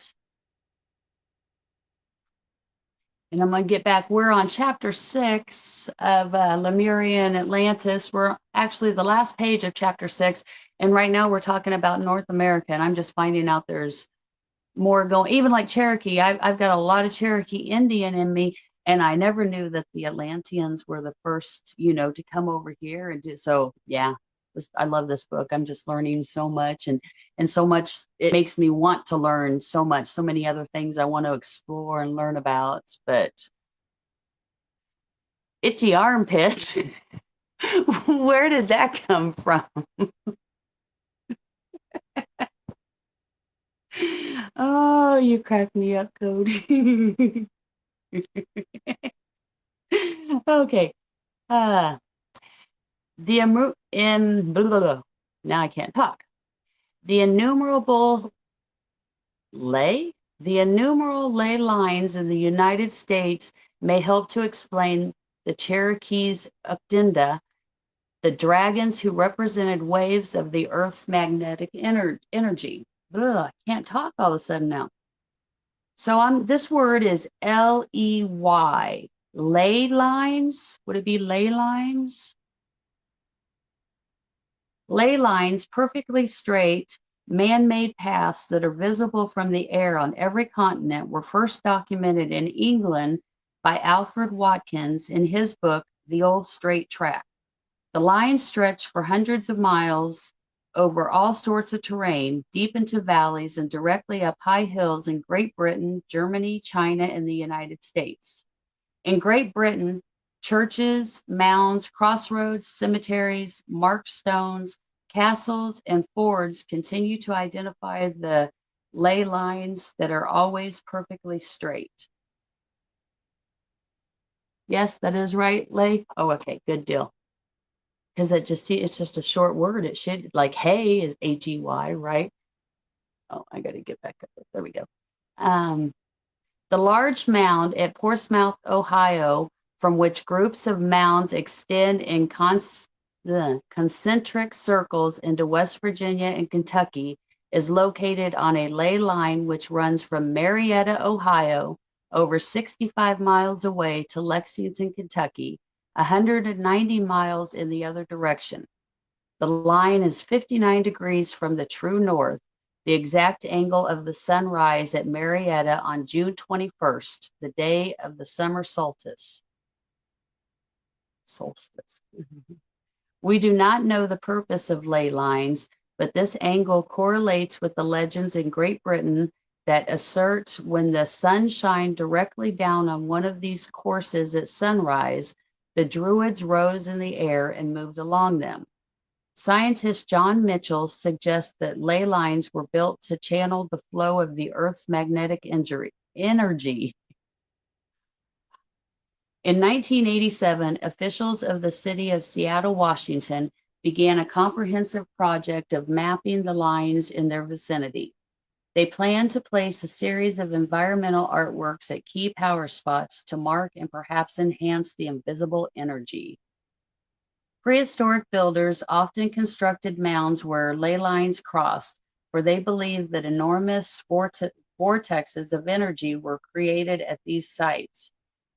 Speaker 1: And I'm going to get back. We're on chapter 6 of Lemuria and Atlantis. We're actually the last page of chapter 6. And right now we're talking about North America. And I'm just finding out there's more going, even like Cherokee. I've got a lot of Cherokee Indian in me. And I never knew that the Atlanteans were the first, to come over here and do. So, yeah, I love this book. I'm just learning so much. And so much, it makes me want to learn so much, so many other things I want to explore and learn about. But itchy armpits. Where did that come from? Oh, you crack me up, Cody. Okay. Uh, blah, blah, blah. Now I can't talk. The innumerable the innumerable ley lines in the United States may help to explain the Cherokees' Uktenda, the dragons who represented waves of the Earth's magnetic energy. Ugh, I can't talk all of a sudden now. So this word is Ley. Ley lines? Would it be ley lines? Ley lines, perfectly straight, man-made paths that are visible from the air on every continent, were first documented in England by Alfred Watkins in his book, The Old Straight Track. The lines stretch for hundreds of miles over all sorts of terrain, deep into valleys and directly up high hills in Great Britain, Germany, China, and the United States. In Great Britain, churches, mounds, crossroads, cemeteries, marked stones, castles, and fords continue to identify the ley lines that are always perfectly straight. Yes, that is right, ley? Oh, okay, good deal. Because it's just a short word. It should, like hey is H-E-Y, right? Oh, I got to get back up. There we go. The large mound at Portsmouth, Ohio, from which groups of mounds extend in concentric circles into West Virginia and Kentucky, is located on a ley line which runs from Marietta, Ohio, over 65 miles away to Lexington, Kentucky, 190 miles in the other direction. The line is 59 degrees from the true north, the exact angle of the sunrise at Marietta on June 21st, the day of the summer solstice. We do not know the purpose of ley lines, but this angle correlates with the legends in Great Britain that assert when the sun shined directly down on one of these courses at sunrise, the Druids rose in the air and moved along them. Scientist John Mitchell suggests that ley lines were built to channel the flow of the Earth's magnetic energy. In 1987, officials of the city of Seattle, Washington, began a comprehensive project of mapping the lines in their vicinity. They planned to place a series of environmental artworks at key power spots to mark and perhaps enhance the invisible energy. Prehistoric builders often constructed mounds where ley lines crossed, for they believed that enormous vortexes of energy were created at these sites.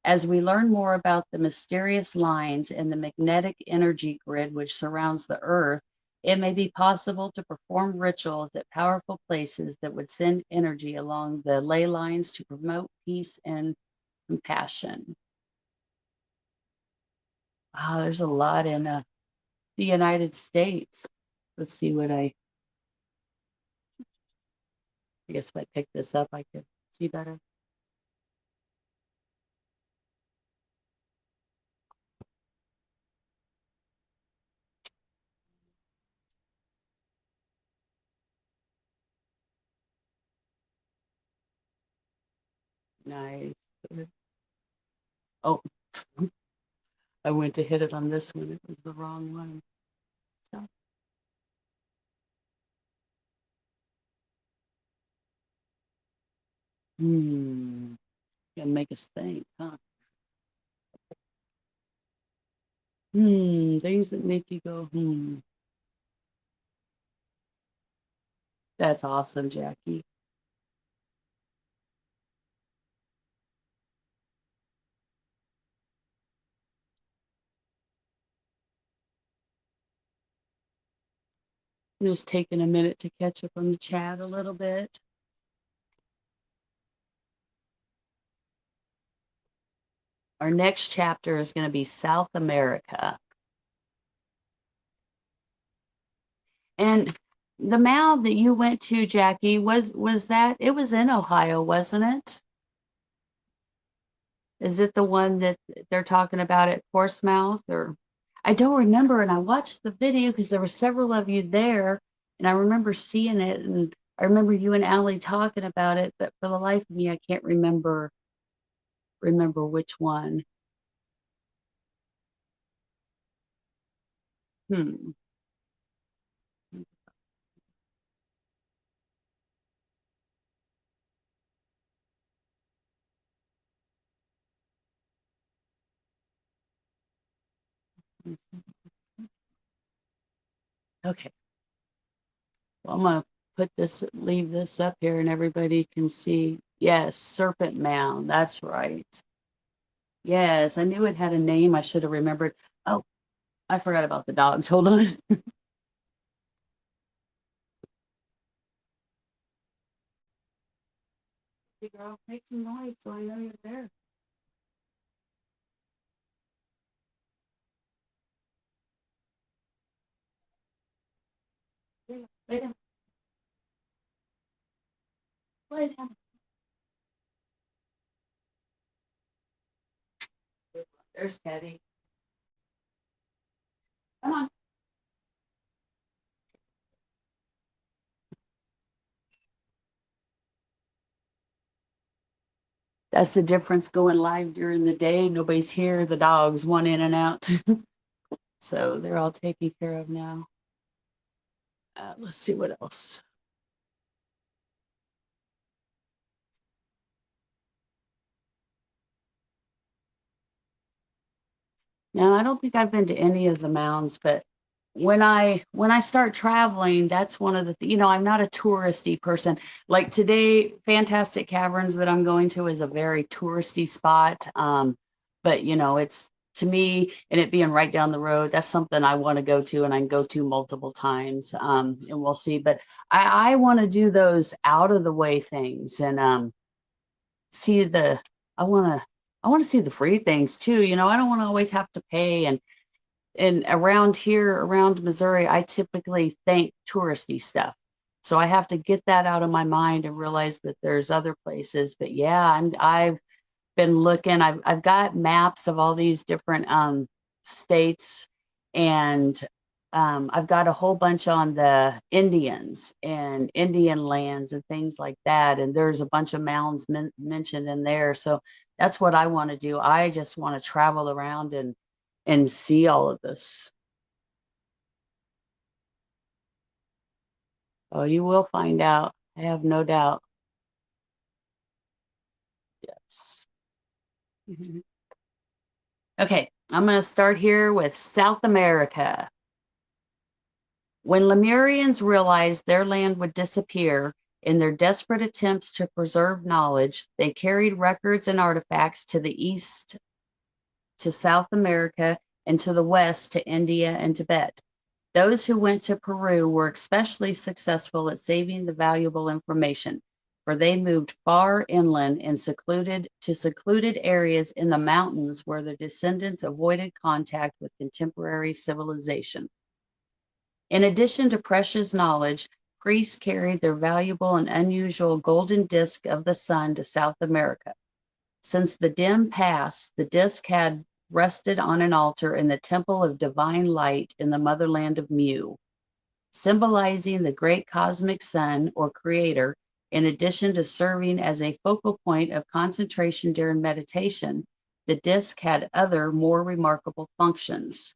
Speaker 1: As we learn more about the mysterious lines and the magnetic energy grid which surrounds the Earth, it may be possible to perform rituals at powerful places that would send energy along the ley lines to promote peace and compassion. Wow, there's a lot in the United States. Let's see what I guess if I pick this up, I could see better. Nice. Oh, I went to hit it on this one. It was the wrong one. So, gonna make us think, huh? Things that make you go, That's awesome, Jackie. I'm just taking a minute to catch up on the chat a little bit. Our next chapter is going to be South America. And the mound that you went to, Jackie, was that, it was in Ohio, wasn't it? Is it the one that they're talking about at Portsmouth? Or I don't remember, and I watched the video because there were several of you there, and I remember seeing it, and I remember you and Allie talking about it, but for the life of me, I can't remember which one. Okay. Well, I'm gonna leave this up here and everybody can see. Yes, Serpent Mound. That's right. Yes, I knew it had a name. I should have remembered. Oh, I forgot about the dogs. Hold on. Hey girl, make some noise so I know you're there. Lay down. Lay down. There's Teddy. Come on. That's the difference going live during the day. Nobody's here. The dogs one in and out. So they're all taken care of now. Let's see what else. Now, I don't think I've been to any of the mounds, but when I start traveling, that's one of the I'm not a touristy person. Like today, Fantastic Caverns that I'm going to is a very touristy spot. But it's to me, and it being right down the road, that's something I want to go to and I can go to multiple times. And we'll see. But I want to do those out of the way things and see the I want to see the free things too. I don't want to always have to pay. And around here, around Missouri, I typically think touristy stuff. So I have to get that out of my mind and realize that there's other places. But yeah, I've been looking. I've got maps of all these different states, and I've got a whole bunch on the Indians and Indian lands and things like that. And there's a bunch of mounds mentioned in there. So that's what I want to do. I just want to travel around and see all of this. Oh, you will find out. I have no doubt. Yes. Okay, I'm going to start here with South America. When Lemurians realized their land would disappear, in their desperate attempts to preserve knowledge, they carried records and artifacts to the east to South America and to the west to India and Tibet. Those who went to Peru were especially successful at saving the valuable information. for they moved far inland and secluded areas in the mountains where their descendants avoided contact with contemporary civilization. In addition to precious knowledge, priests carried their valuable and unusual golden disk of the sun to South America. Since the dim past, the disk had rested on an altar in the temple of divine light in the motherland of Mu. Symbolizing the great cosmic sun or creator, in addition to serving as a focal point of concentration during meditation, the disk had other more remarkable functions.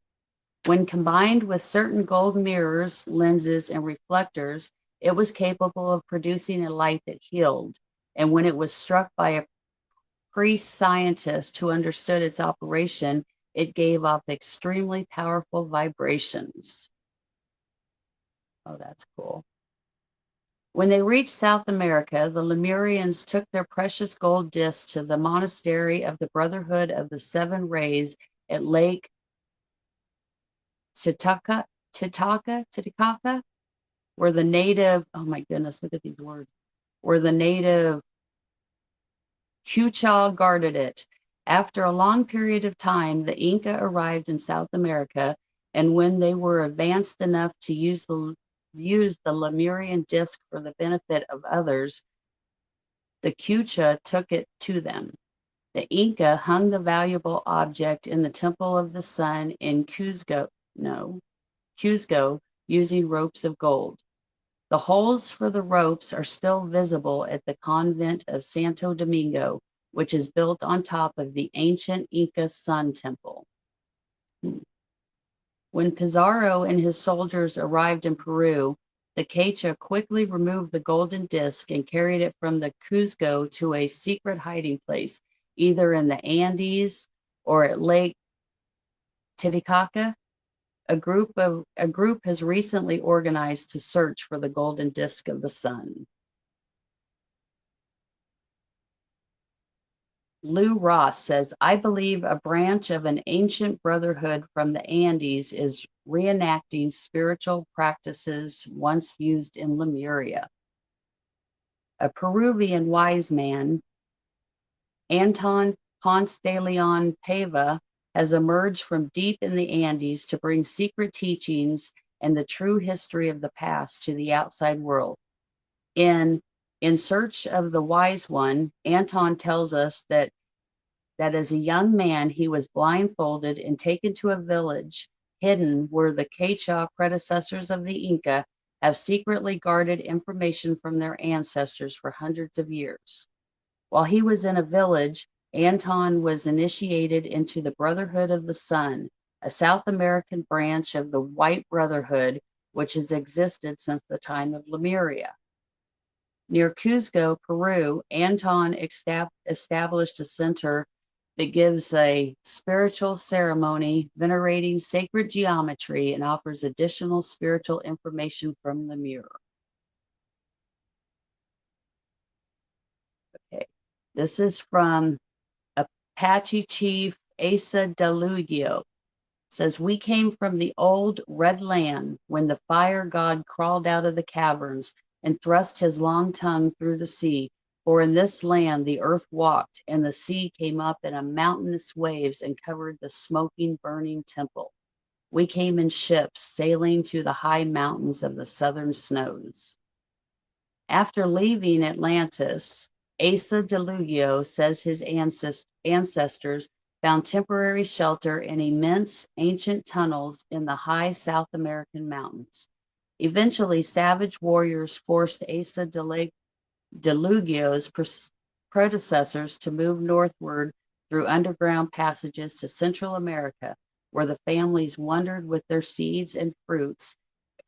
Speaker 1: When combined with certain gold mirrors, lenses, and reflectors, it was capable of producing a light that healed, and when it was struck by a priest scientist who understood its operation, it gave off extremely powerful vibrations. Oh, that's cool. When they reached South America, the Lemurians took their precious gold discs to the monastery of the Brotherhood of the Seven Rays at Lake Titicaca, where the native, oh my goodness, look at these words, where the native Quechua guarded it. After a long period of time, the Inca arrived in South America, and when they were advanced enough to use the Lemurian disc for the benefit of others, the Quechua took it to them. The Inca hung the valuable object in the Temple of the Sun in Cuzco, using ropes of gold. The holes for the ropes are still visible at the convent of Santo Domingo, which is built on top of the ancient Inca Sun Temple. When Pizarro and his soldiers arrived in Peru, the Quechua quickly removed the golden disc and carried it from the Cuzco to a secret hiding place, either in the Andes or at Lake Titicaca. A group has recently organized to search for the golden disk of the sun. Lou Ross says, I believe a branch of an ancient brotherhood from the Andes is reenacting spiritual practices once used in Lemuria. A Peruvian wise man, Anton Ponce de Leon Pava, has emerged from deep in the Andes to bring secret teachings and the true history of the past to the outside world. In Search of the Wise One, Anton tells us that as a young man, he was blindfolded and taken to a village hidden where the Quechua predecessors of the Inca have secretly guarded information from their ancestors for hundreds of years. While he was in a village, Anton was initiated into the Brotherhood of the Sun, a South American branch of the White Brotherhood, which has existed since the time of Lemuria. Near Cuzco, Peru, Anton established a center that gives a spiritual ceremony venerating sacred geometry and offers additional spiritual information from Lemuria. Okay, this is from Apache Chief Asa Delugio. Says, we came from the old red land when the fire god crawled out of the caverns and thrust his long tongue through the sea. For in this land the earth walked, and the sea came up in a mountainous waves and covered the smoking, burning temple. We came in ships, sailing to the high mountains of the southern snows. After leaving Atlantis, Asa Delugio says his ancestors found temporary shelter in immense ancient tunnels in the high South American mountains. Eventually, savage warriors forced Asa Delugio's predecessors to move northward through underground passages to Central America, where the families wandered with their seeds and fruits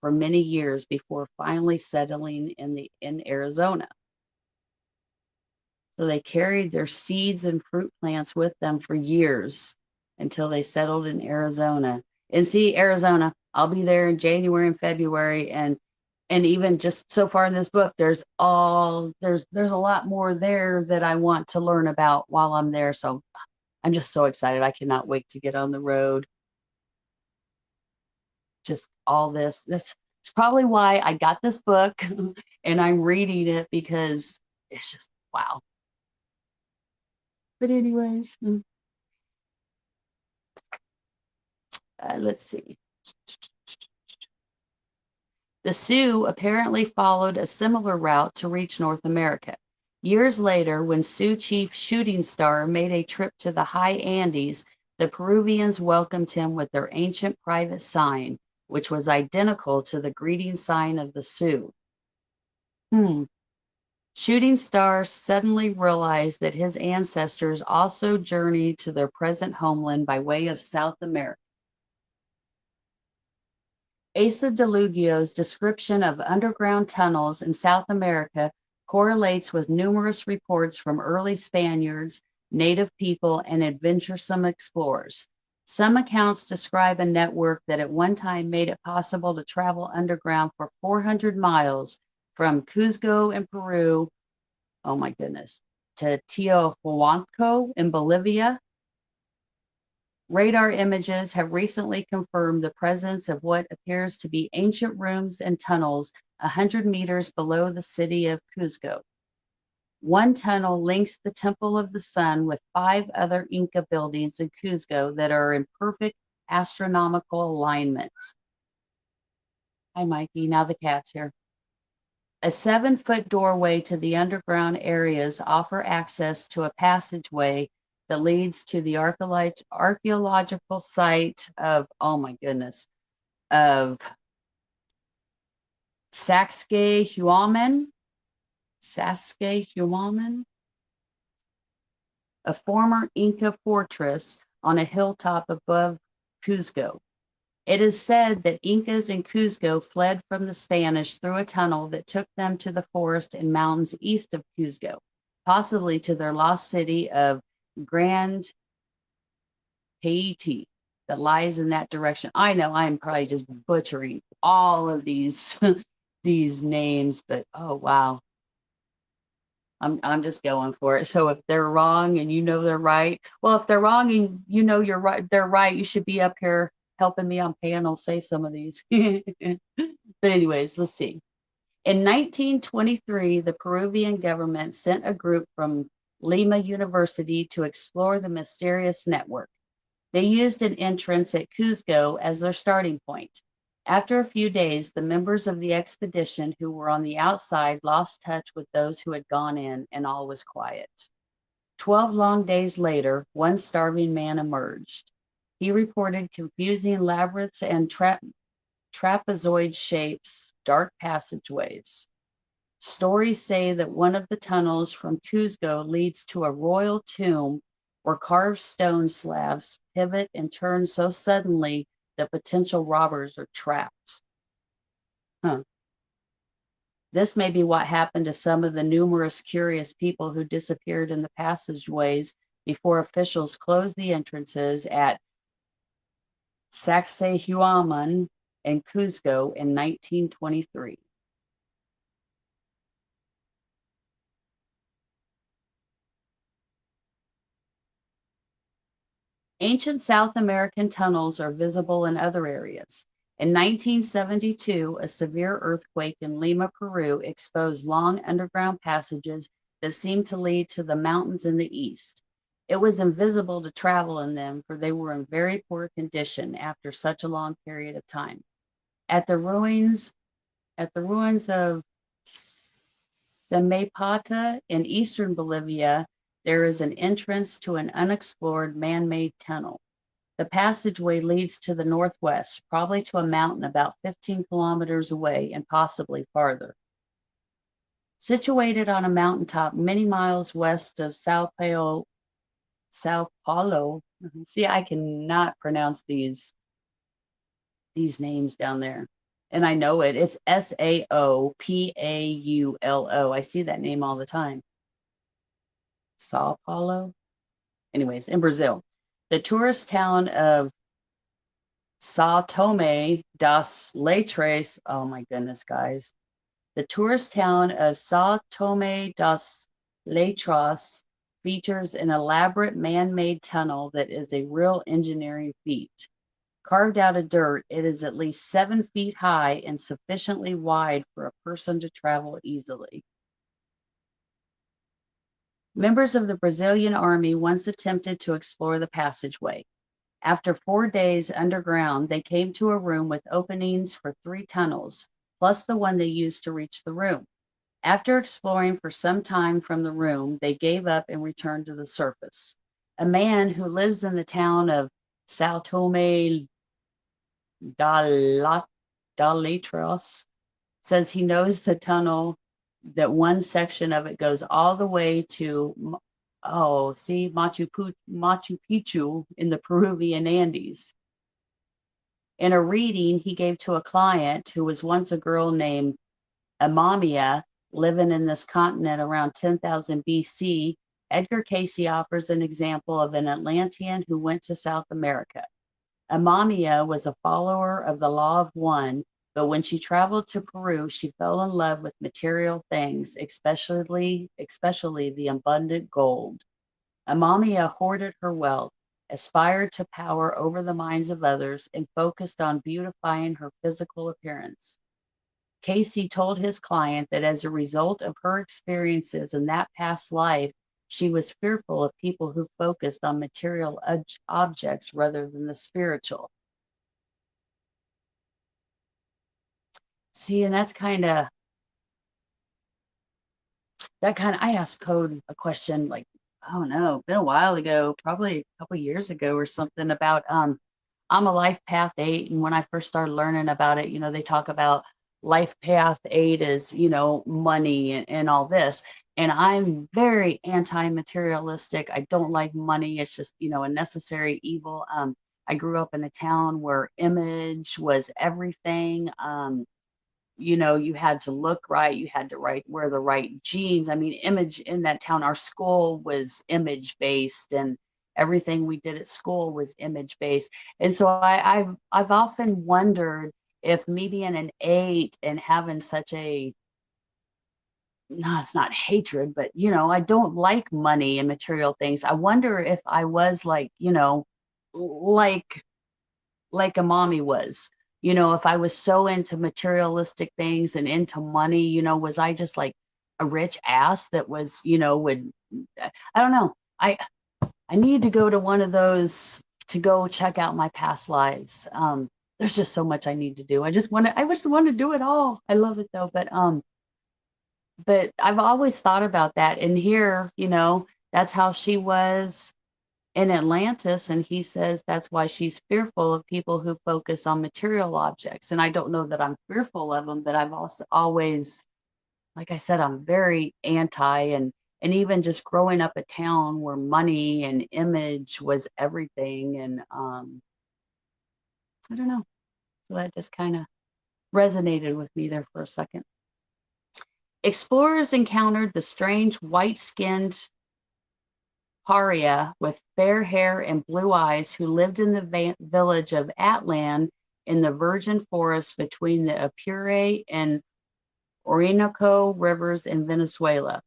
Speaker 1: for many years before finally settling in Arizona. So they carried their seeds and fruit plants with them for years until they settled in Arizona. And see, Arizona, I'll be there in January and February, and even just so far in this book, there's a lot more there that I want to learn about while I'm there. So I'm just so excited. I cannot wait to get on the road. Just all this. That's probably why I got this book and I'm reading it, because it's just wow. But anyways, let's see. The Sioux apparently followed a similar route to reach North America. Years later, when Sioux chief Shooting Star made a trip to the high Andes, the Peruvians welcomed him with their ancient private sign, which was identical to the greeting sign of the Sioux. Shooting Star suddenly realized that his ancestors also journeyed to their present homeland by way of South America. Asa DeLugio's description of underground tunnels in South America correlates with numerous reports from early Spaniards, native people, and adventuresome explorers. Some accounts describe a network that at one time made it possible to travel underground for 400 miles from Cuzco in Peru, oh my goodness, to Tiahuanaco in Bolivia. Radar images have recently confirmed the presence of what appears to be ancient rooms and tunnels 100 meters below the city of Cuzco. One tunnel links the Temple of the Sun with 5 other Inca buildings in Cuzco that are in perfect astronomical alignments. Hi, Mikey. Now the cat's here. A 7-foot doorway to the underground areas offer access to a passageway that leads to the archaeological site of, oh my goodness, of Sacsayhuaman, a former Inca fortress on a hilltop above Cuzco. It is said that Incas in Cuzco fled from the Spanish through a tunnel that took them to the forest and mountains east of Cuzco, possibly to their lost city of Grand Haiti that lies in that direction. I know I'm probably just butchering all of these these names, but oh wow. I'm just going for it. So if they're wrong and you know they're right, well, if they're wrong and you know you're right, they're right, you should be up here helping me on panel say some of these. But anyways, let's see. In 1923, the Peruvian government sent a group from Lima University to explore the mysterious network. They used an entrance at Cuzco as their starting point. After a few days, the members of the expedition who were on the outside lost touch with those who had gone in, and all was quiet. 12 long days later, one starving man emerged. He reported confusing labyrinths and trapezoid shapes, dark passageways. Stories say that one of the tunnels from Cuzco leads to a royal tomb where carved stone slabs pivot and turn so suddenly that potential robbers are trapped. This may be what happened to some of the numerous curious people who disappeared in the passageways before officials closed the entrances at Sacsayhuaman and Cuzco in 1923. Ancient South American tunnels are visible in other areas. In 1972, a severe earthquake in Lima, Peru, exposed long underground passages that seemed to lead to the mountains in the east. It was invisible to travel in them, for they were in very poor condition after such a long period of time. At the ruins of Semepata in eastern Bolivia, there is an entrance to an unexplored man-made tunnel. The passageway leads to the northwest, probably to a mountain about 15 kilometers away and possibly farther. Situated on a mountaintop many miles west of Sao Paulo. See, I cannot pronounce these names down there. And I know it. It's Saopaulo. I see that name all the time. Sao Paulo. Anyways, in Brazil, the tourist town of São Tomé das Letras. Oh my goodness, guys. The tourist town of São Tomé das Letras features an elaborate man-made tunnel that is a real engineering feat. Carved out of dirt, it is at least 7 feet high and sufficiently wide for a person to travel easily. Members of the Brazilian army once attempted to explore the passageway. After 4 days underground, they came to a room with openings for 3 tunnels, plus the one they used to reach the room. After exploring for some time from the room, they gave up and returned to the surface. A man who lives in the town of Sao Tome da Letras says he knows the tunnel, that one section of it goes all the way to, Machu Picchu in the Peruvian Andes. In a reading he gave to a client who was once a girl named Amamia, living in this continent around 10,000 BC, Edgar Cayce offers an example of an Atlantean who went to South America. Amamia was a follower of the Law of One, but when she traveled to Peru, she fell in love with material things, especially the abundant gold. Amamia hoarded her wealth, aspired to power over the minds of others, and focused on beautifying her physical appearance. Cayce told his client that as a result of her experiences in that past life, she was fearful of people who focused on material objects rather than the spiritual. See, and I asked Code a question like, I don't know, been a while ago, probably a couple years ago or something about, I'm a life path 8. And when I first started learning about it, they talk about life path 8 is, money and all this. And I'm very anti-materialistic. I don't like money. It's just, a necessary evil. I grew up in a town where image was everything. You had to look right, you had to wear the right jeans. I mean, image in that town, our school was image based, and everything we did at school was image based. And so I've often wondered if me being an 8 and having such a, no, it's not hatred, but I don't like money and material things. I wonder if I was like like a mommy was. If I was so into materialistic things and into money, was I just like a rich ass that was, would, I don't know. I need to go to one of those to go check out my past lives. There's just so much I need to do. I just want to do it all. I love it though. But I've always thought about that. And here, that's how she was in Atlantis, and he says that's why she's fearful of people who focus on material objects. And I don't know that I'm fearful of them, but I've also always, like I said, I'm very anti, and even just growing up a town where money and image was everything. And I don't know. So that just kind of resonated with me there for a second. Explorers encountered the strange white-skinned Paria with fair hair and blue eyes who lived in the village of Atlan in the virgin forest between the Apure and Orinoco rivers in Venezuela.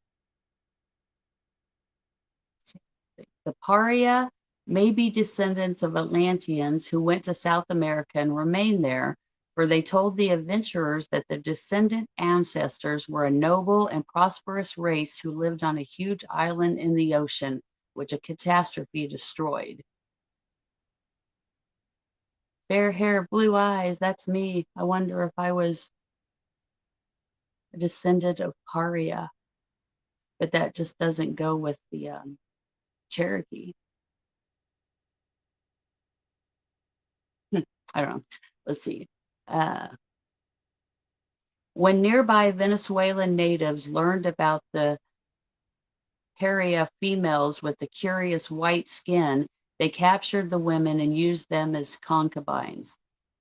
Speaker 1: The Paria may be descendants of Atlanteans who went to South America and remained there, for they told the adventurers that the descendant ancestors were a noble and prosperous race who lived on a huge island in the ocean, which a catastrophe destroyed. Fair hair, blue eyes, that's me. I wonder if I was a descendant of Paria, but that just doesn't go with the Cherokee. I don't know. Let's see. When nearby Venezuelan natives learned about the Paria females with the curious white skin, they captured the women and used them as concubines.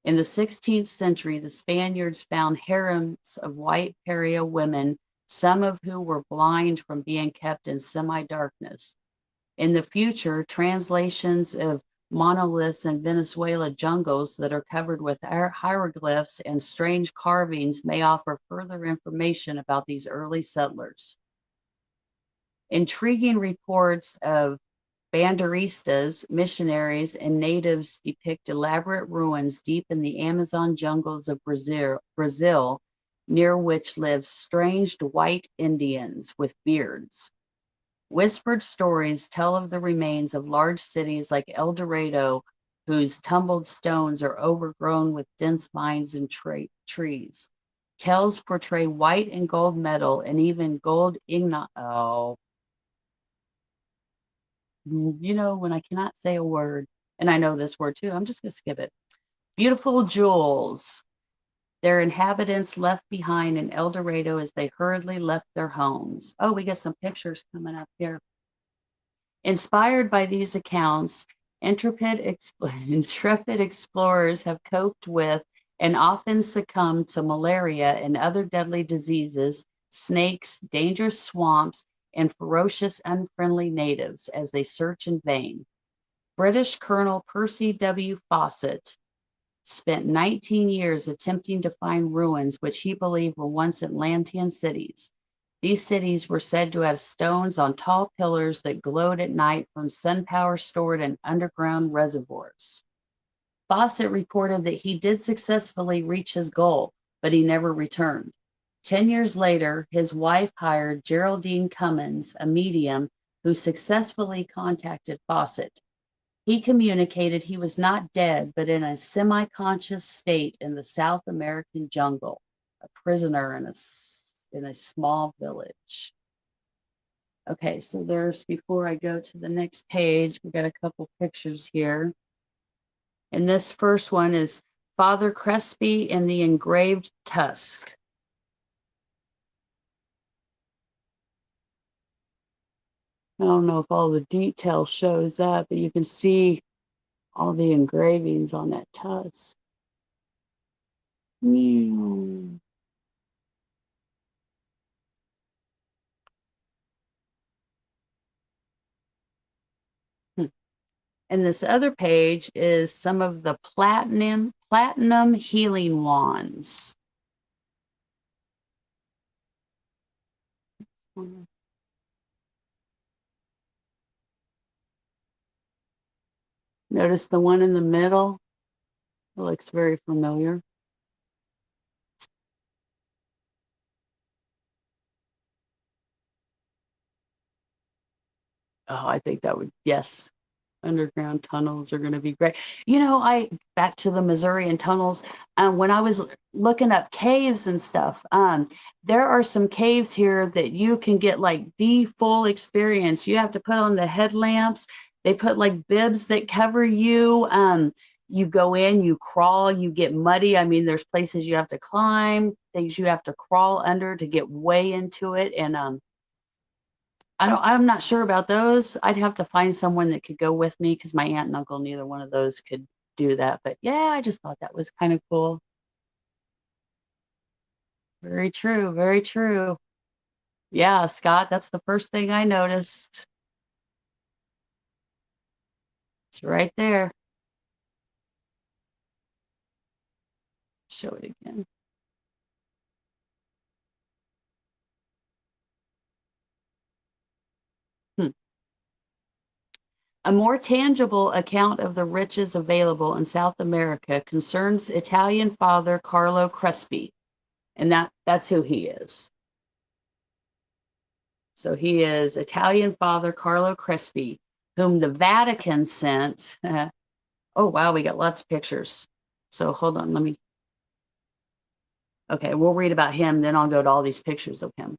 Speaker 1: In the 16th century, the Spaniards found harems of white Paria women, some of who were blind from being kept in semi-darkness. In the future, translations of monoliths in Venezuela jungles that are covered with hieroglyphs and strange carvings may offer further information about these early settlers. Intriguing reports of banderistas, missionaries, and natives depict elaborate ruins deep in the Amazon jungles of Brazil, near which live strange white Indians with beards. Whispered stories tell of the remains of large cities like El Dorado, whose tumbled stones are overgrown with dense vines and trees. Tales portray white and gold metal and even gold ignite. Oh, you know, when I cannot say a word, and I know this word too, I'm just going to skip it. Beautiful jewels. Their inhabitants left behind in El Dorado as they hurriedly left their homes. Oh, we got some pictures coming up here. Inspired by these accounts, intrepid explorers have coped with and often succumbed to malaria and other deadly diseases, snakes, dangerous swamps, and ferocious, unfriendly natives as they search in vain. British Colonel Percy W. Fawcett spent 19 years attempting to find ruins which he believed were once Atlantean cities. These cities were said to have stones on tall pillars that glowed at night from sun power stored in underground reservoirs. Fawcett reported that he did successfully reach his goal, but he never returned. 10 years later, his wife hired Geraldine Cummins, a medium, who successfully contacted Fawcett. He communicated he was not dead, but in a semi-conscious state in the South American jungle, a prisoner in a small village. Okay, so before I go to the next page, we got a couple pictures here. And this first one is Father Crespi and the engraved tusk. I don't know if all the detail shows that, but you can see all the engravings on that tusk. Meow. And this other page is some of the platinum healing wands. Notice the one in the middle? It looks very familiar. Oh, I think that would, yes. Underground tunnels are going to be great. You know, back to the Missourian tunnels. When I was looking up caves and stuff, there are some caves here that you can get like the full experience. You have to put on the headlamps. They put like bibs that cover you. You go in, you crawl, you get muddy. I mean, there's places you have to climb, things you have to crawl under to get way into it. And I'm not sure about those. I'd have to find someone that could go with me because my aunt and uncle, neither one of those could do that. But yeah, I just thought that was kind of cool. Very true. Very true. Yeah, Scott, that's the first thing I noticed. It's right there. Show it again. A more tangible account of the riches available in South America concerns Italian father Carlo Crespi, and that's who he is. So he is Italian father Carlo Crespi, whom the Vatican sent. Oh, wow, we got lots of pictures. So hold on, okay, we'll read about him, then I'll go to all these pictures of him.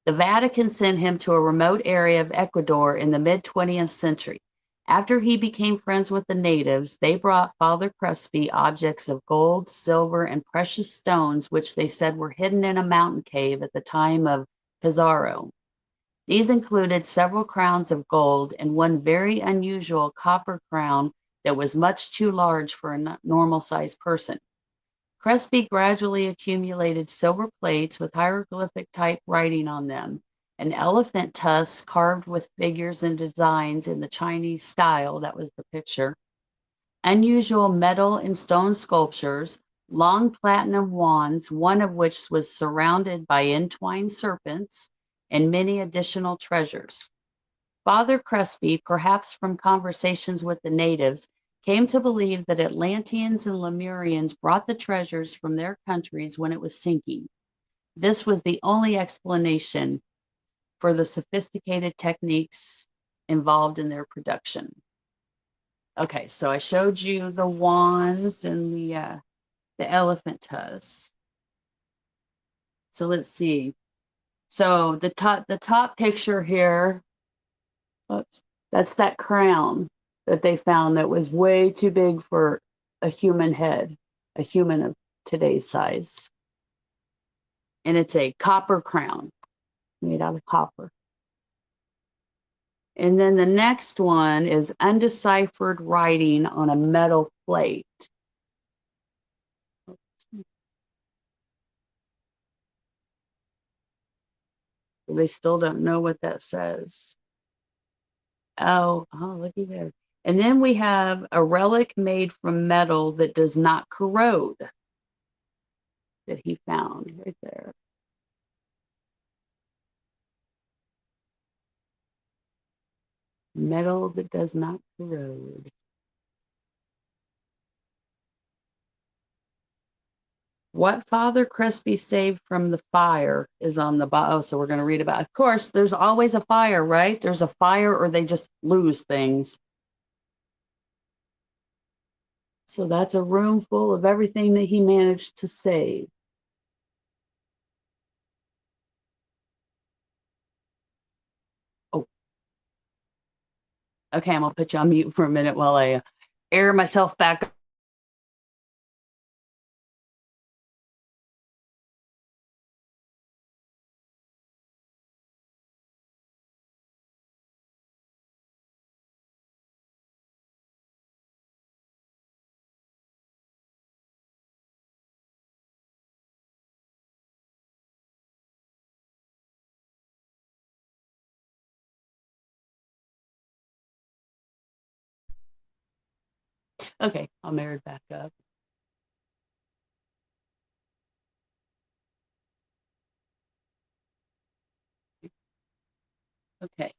Speaker 1: The Vatican sent him to a remote area of Ecuador in the mid-20th century. After he became friends with the natives, they brought Father Crespi objects of gold, silver, and precious stones, which they said were hidden in a mountain cave at the time of Pizarro. These included several crowns of gold and one very unusual copper crown that was much too large for a normal-sized person. Crespi gradually accumulated silver plates with hieroglyphic-type writing on them, an elephant tusk carved with figures and designs in the Chinese style, that was the picture, unusual metal and stone sculptures, long platinum wands, one of which was surrounded by entwined serpents, and many additional treasures. Father Crespi, perhaps from conversations with the natives, came to believe that Atlanteans and Lemurians brought the treasures from their countries when it was sinking. This was the only explanation for the sophisticated techniques involved in their production. Okay, so I showed you the wands and the elephant tusk. So let's see. So the top picture here, oops, that's that crown that they found that was way too big for a human head, a human of today's size. And it's a copper crown made out of copper. And then the next one is undeciphered writing on a metal plate. They still don't know what that says. Oh, looky there. And then we have a relic made from metal that does not corrode that he found right there. Metal that does not corrode. What Father Crespi saved from the fire is on the bottom. Oh, so we're going to read about it. Of course, there's always a fire, right? There's a fire or they just lose things. So that's a room full of everything that he managed to save. Oh, okay, I'm going to put you on mute for a minute while I air myself back. Okay, I'll air it back up. Okay.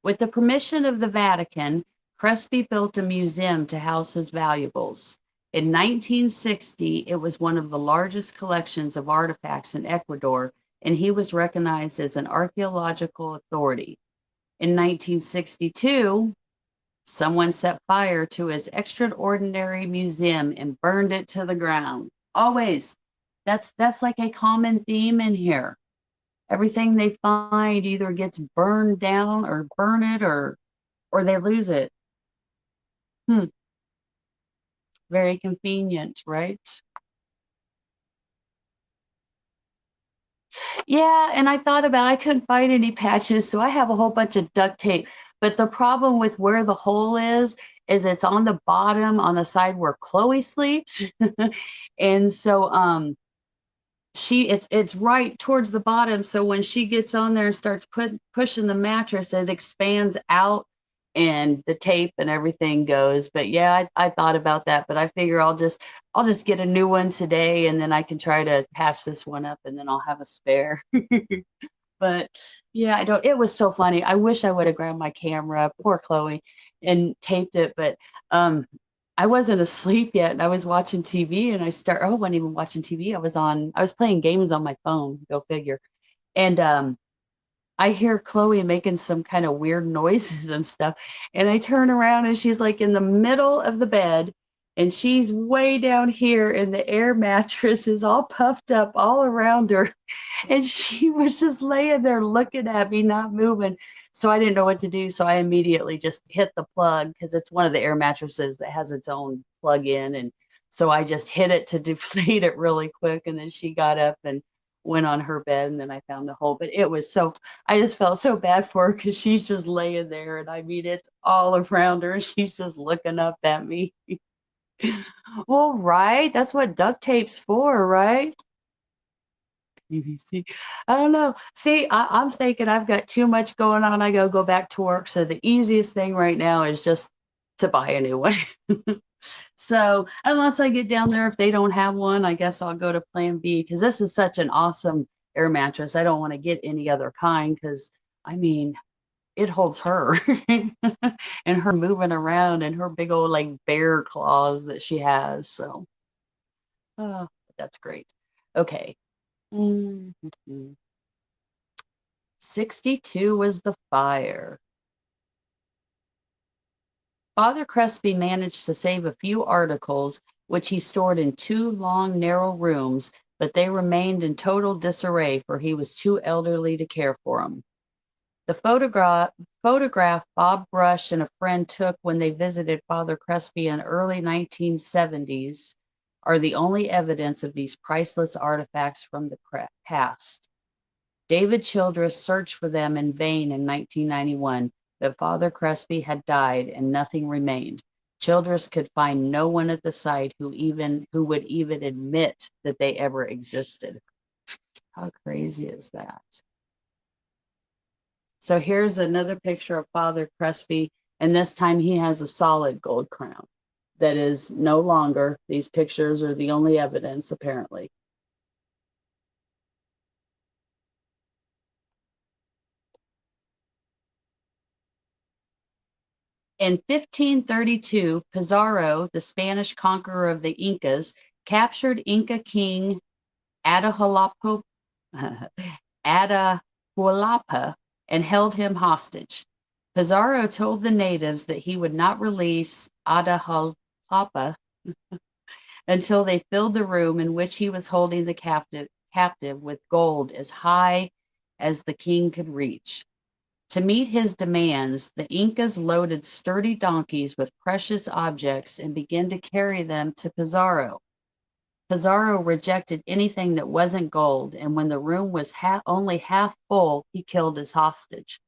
Speaker 1: With the permission of the Vatican, Crespi built a museum to house his valuables. In 1960, it was one of the largest collections of artifacts in Ecuador, and he was recognized as an archaeological authority. In 1962, someone set fire to his extraordinary museum and burned it to the ground. Always. That's like a common theme in here. Everything they find either gets burned down or burn it or they lose it. Very convenient, right? Yeah, and I thought about I couldn't find any patches, so I have a whole bunch of duct tape. But the problem with where the hole is it's on the bottom on the side where Chloe sleeps. And so it's right towards the bottom, so when she gets on there and starts pushing the mattress, it expands out and the tape and everything goes. But yeah, I thought about that, but I figure I'll just get a new one today and then I can try to patch this one up and then I'll have a spare. But yeah, it was so funny. I wish I would have grabbed my camera, poor Chloe, and taped it, but I wasn't asleep yet and I was watching TV and I wasn't even watching TV. I was playing games on my phone, go figure. And I hear Chloe making some kind of weird noises and stuff. And I turn around and she's like in the middle of the bed and she's way down here and the air mattress is all puffed up all around her. And she was just laying there looking at me, not moving. So I didn't know what to do. So I immediately just hit the plug because it's one of the air mattresses that has its own plug in. And so I just hit it to deflate it really quick. And then she got up and went on her bed and then I found the hole. But I just felt so bad for her because she's just laying there. And I mean, it's all around her. And she's just looking up at me. Well, right. That's what duct tape's for, right? BBC. I don't know. See, I'm thinking I've got too much going on. I go back to work. So the easiest thing right now is just to buy a new one. So unless I get down there, if they don't have one, I guess I'll go to Plan B because this is such an awesome air mattress. I don't want to get any other kind because I mean, it holds her and her moving around and her big old like bear claws that she has. So that's great. Okay. 62 was the fire. Father Crespi managed to save a few articles, which he stored in 2 long, narrow rooms, but they remained in total disarray, for he was too elderly to care for them. The photograph Bob Brush and a friend took when they visited Father Crespi in early 1970s are the only evidence of these priceless artifacts from the past. David Childress searched for them in vain in 1991, but Father Crespi had died and nothing remained. Childress could find no one at the site who would even admit that they ever existed. How crazy is that? So here's another picture of Father Crespi, and this time he has a solid gold crown that is no longer, these pictures are the only evidence apparently. In 1532, Pizarro, the Spanish conqueror of the Incas, captured Inca king Atahualpa and held him hostage. Pizarro told the natives that he would not release Atahualpa until they filled the room in which he was holding the captive with gold as high as the king could reach. To meet his demands, the Incas loaded sturdy donkeys with precious objects and began to carry them to Pizarro. Pizarro rejected anything that wasn't gold, and when the room was only half full, he killed his hostage.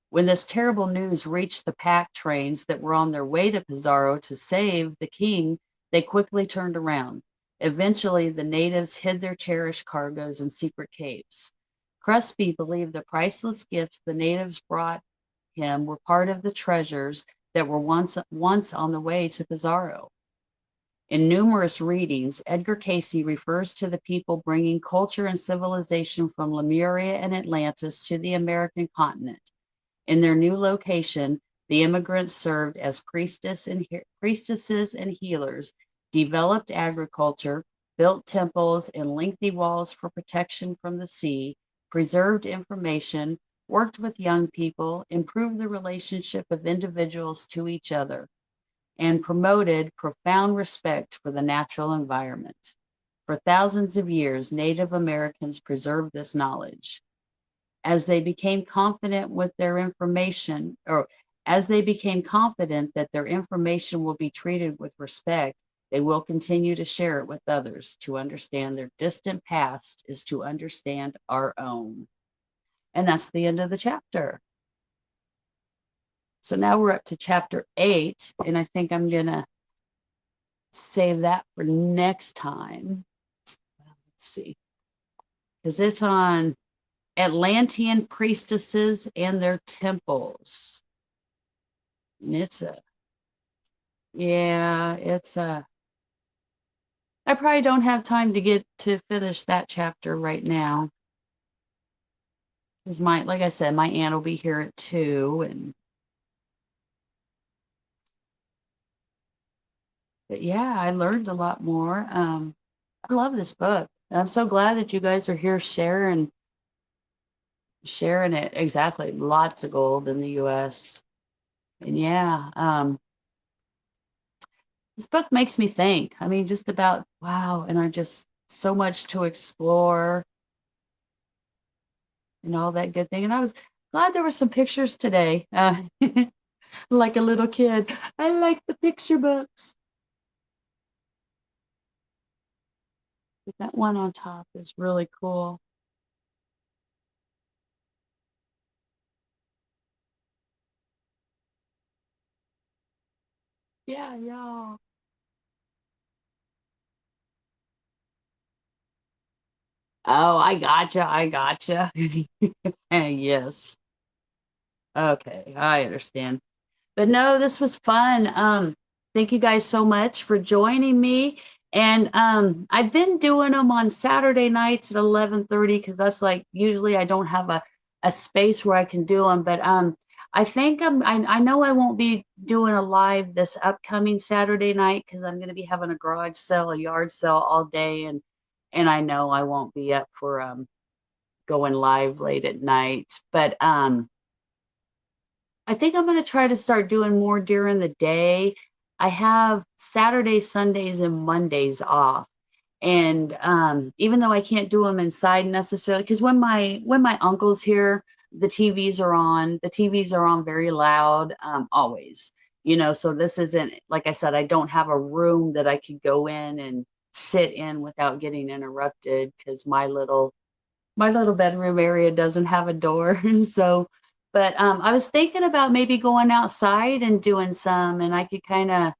Speaker 1: When this terrible news reached the pack trains that were on their way to Pizarro to save the king, they quickly turned around. Eventually, the natives hid their cherished cargoes in secret caves. Crespi believed the priceless gifts the natives brought him were part of the treasures that were once on the way to Pizarro. In numerous readings, Edgar Cayce refers to the people bringing culture and civilization from Lemuria and Atlantis to the American continent. In their new location, the immigrants served as priestesses and healers, developed agriculture, built temples and lengthy walls for protection from the sea, preserved information, worked with young people, improved the relationship of individuals to each other, and promoted profound respect for the natural environment. For thousands of years, Native Americans preserved this knowledge. As they became confident with their information, or as they became confident that their information will be treated with respect, they will continue to share it with others. To understand their distant past is to understand our own. And that's the end of the chapter. So now we're up to chapter 8, and I think I'm going to save that for next time. Let's see. Because it's on Atlantean priestesses and their temples. And it's I probably don't have time to get to finish that chapter right now. Because like I said, my aunt will be here at 2, but yeah, I learned a lot more. I love this book. And I'm so glad that you guys are here sharing it. Exactly. Lots of gold in the US. And yeah, this book makes me think. I mean, just about, wow, and I just so much to explore and all that good thing. And I was glad there were some pictures today. Like a little kid. I like the picture books. But that one on top is really cool. Yeah, y'all. Oh, I gotcha. I gotcha. Yes. Okay, I understand. But no, this was fun. Thank you guys so much for joining me. And I've been doing them on Saturday nights at 11:30 because that's like usually I don't have a space where I can do them. But I think I know I won't be doing a live this upcoming Saturday night because I'm going to be having a garage sale, a yard sale all day, and and I know I won't be up for going live late at night. But I think I'm going to try to start doing more during the day. I have Saturdays, Sundays, and Mondays off. And even though I can't do them inside necessarily, because when my uncle's here, the TVs are on. The TVs are on very loud, always. So this isn't, like I said, I don't have a room that I could go in and sit in without getting interrupted, because my little bedroom area doesn't have a door. So, but I was thinking about maybe going outside and doing some, and I could kind of,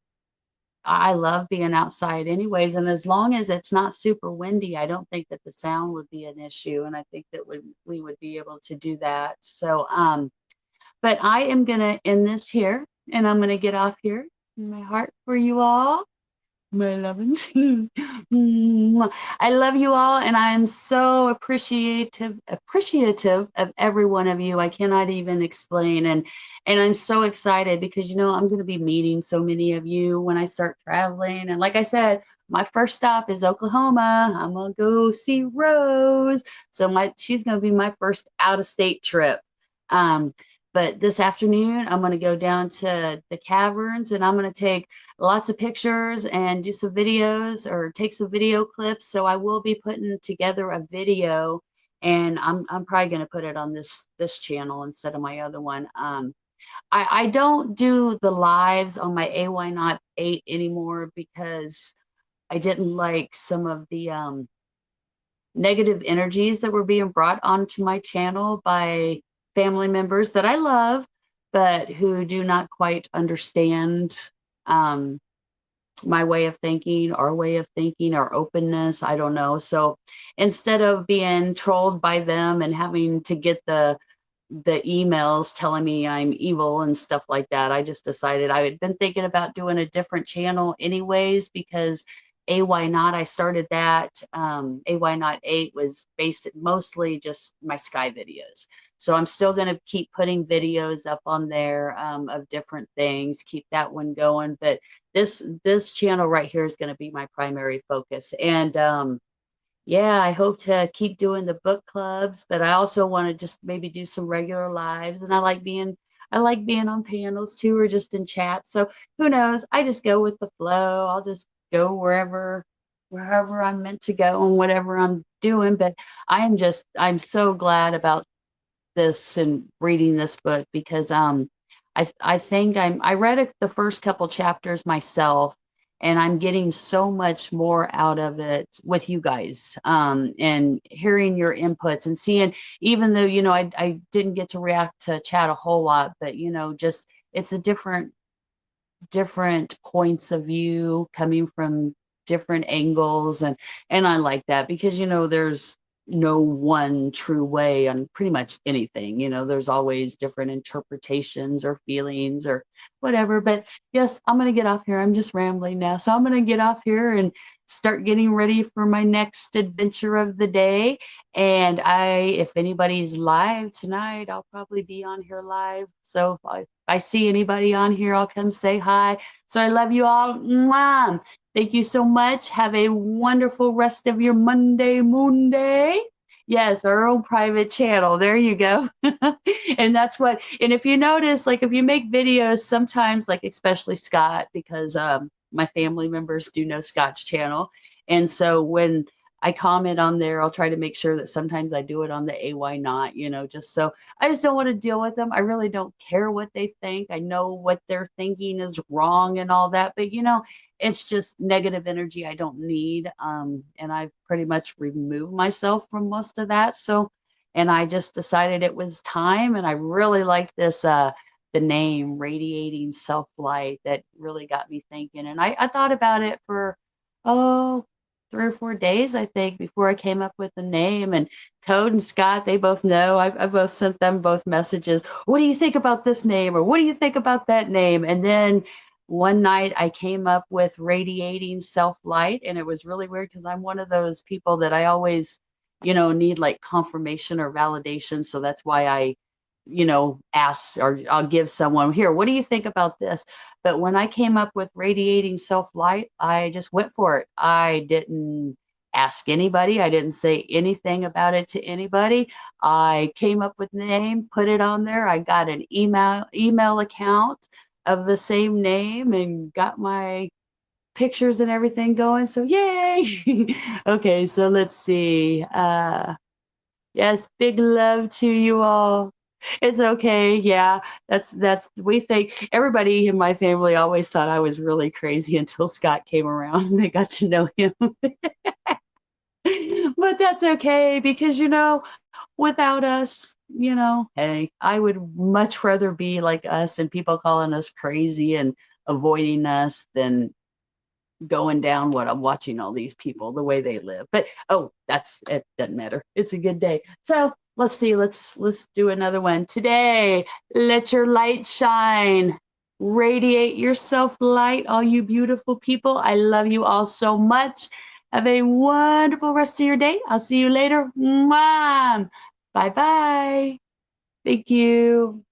Speaker 1: I love being outside anyways. And as long as it's not super windy, I don't think that the sound would be an issue. And I think that we would be able to do that. So, but I am going to end this here, and I'm going to get off here in my heart for you all. My lovin's. I love you all, and I am so appreciative of every one of you. I cannot even explain, and I'm so excited because I'm going to be meeting so many of you when I start traveling. And like I said, my first stop is Oklahoma. I'm gonna go see Rose, so she's going to be my first out of state trip. But this afternoon, I'm going to go down to the caverns, and I'm going to take lots of pictures and do some videos or take some video clips. So I will be putting together a video, and I'm probably going to put it on this channel instead of my other one. I don't do the lives on my AY Not 8 anymore because I didn't like some of the negative energies that were being brought onto my channel by family members that I love, but who do not quite understand my way of thinking, our way of thinking, our openness. I don't know. So instead of being trolled by them and having to get the emails telling me I'm evil and stuff like that, I just decided I had been thinking about doing a different channel anyways, because AY Not, I started that. AY Not 8 was based mostly just my sky videos. So I'm still going to keep putting videos up on there of different things, keep that one going. But this channel right here is going to be my primary focus. And yeah, I hope to keep doing the book clubs, but I also want to just maybe do some regular lives. And I like being on panels too, or just in chat. So who knows? I just go with the flow. I'll just go wherever I'm meant to go and whatever I'm doing. But I'm so glad about this and reading this book, because I think I read the first couple chapters myself, and I'm getting so much more out of it with you guys, and hearing your inputs and seeing, even though I didn't get to react to chat a whole lot, but just it's a different points of view coming from different angles, and I like that, because there's no one true way on pretty much anything. There's always different interpretations or feelings or whatever. But yes, I'm going to get off here. I'm just rambling now, so I'm going to get off here and start getting ready for my next adventure of the day. And if anybody's live tonight, I'll probably be on here live, so if I see anybody on here, I'll come say hi. So I love you all. Mwah! Thank you so much. Have a wonderful rest of your Monday. Yes, our own private channel. There you go. And and if you notice, like if you make videos, sometimes, like especially Scott, because my family members do know Scott's channel. And so when I comment on there, I'll try to make sure that sometimes I do it on the AY Not, just so I just don't want to deal with them. I really don't care what they think. I know what they're thinking is wrong and all that, but it's just negative energy I don't need. And I've pretty much removed myself from most of that. So, and I just decided it was time. And I really like this, the name Radiating Self-Light. That really got me thinking. And I thought about it for, 3 or 4 days, I think, before I came up with the name. And Code and Scott, they both know. I both sent them both messages. What do you think about this name? Or what do you think about that name? And then one night I came up with Radiating Self-Light, and it was really weird because I'm one of those people that I always, need like confirmation or validation. So that's why I, ask, or I'll give someone, here, what do you think about this? But when I came up with Radiating Self-Light, I just went for it. I didn't ask anybody. I didn't say anything about it to anybody. I came up with the name, put it on there. I got an email account of the same name and got my pictures and everything going. So yay. Okay, so let's see. Yes, big love to you all. It's okay. Yeah, we think everybody in my family always thought I was really crazy until Scott came around and they got to know him. But that's okay because without us, hey, I would much rather be like us and people calling us crazy and avoiding us than going down what I'm watching all these people, the way they live. But it doesn't matter. It's a good day. So let's see, let's do another one. Today, let your light shine. Radiate yourself light, all you beautiful people. I love you all so much. Have a wonderful rest of your day. I'll see you later. Mwah. Bye bye. Thank you.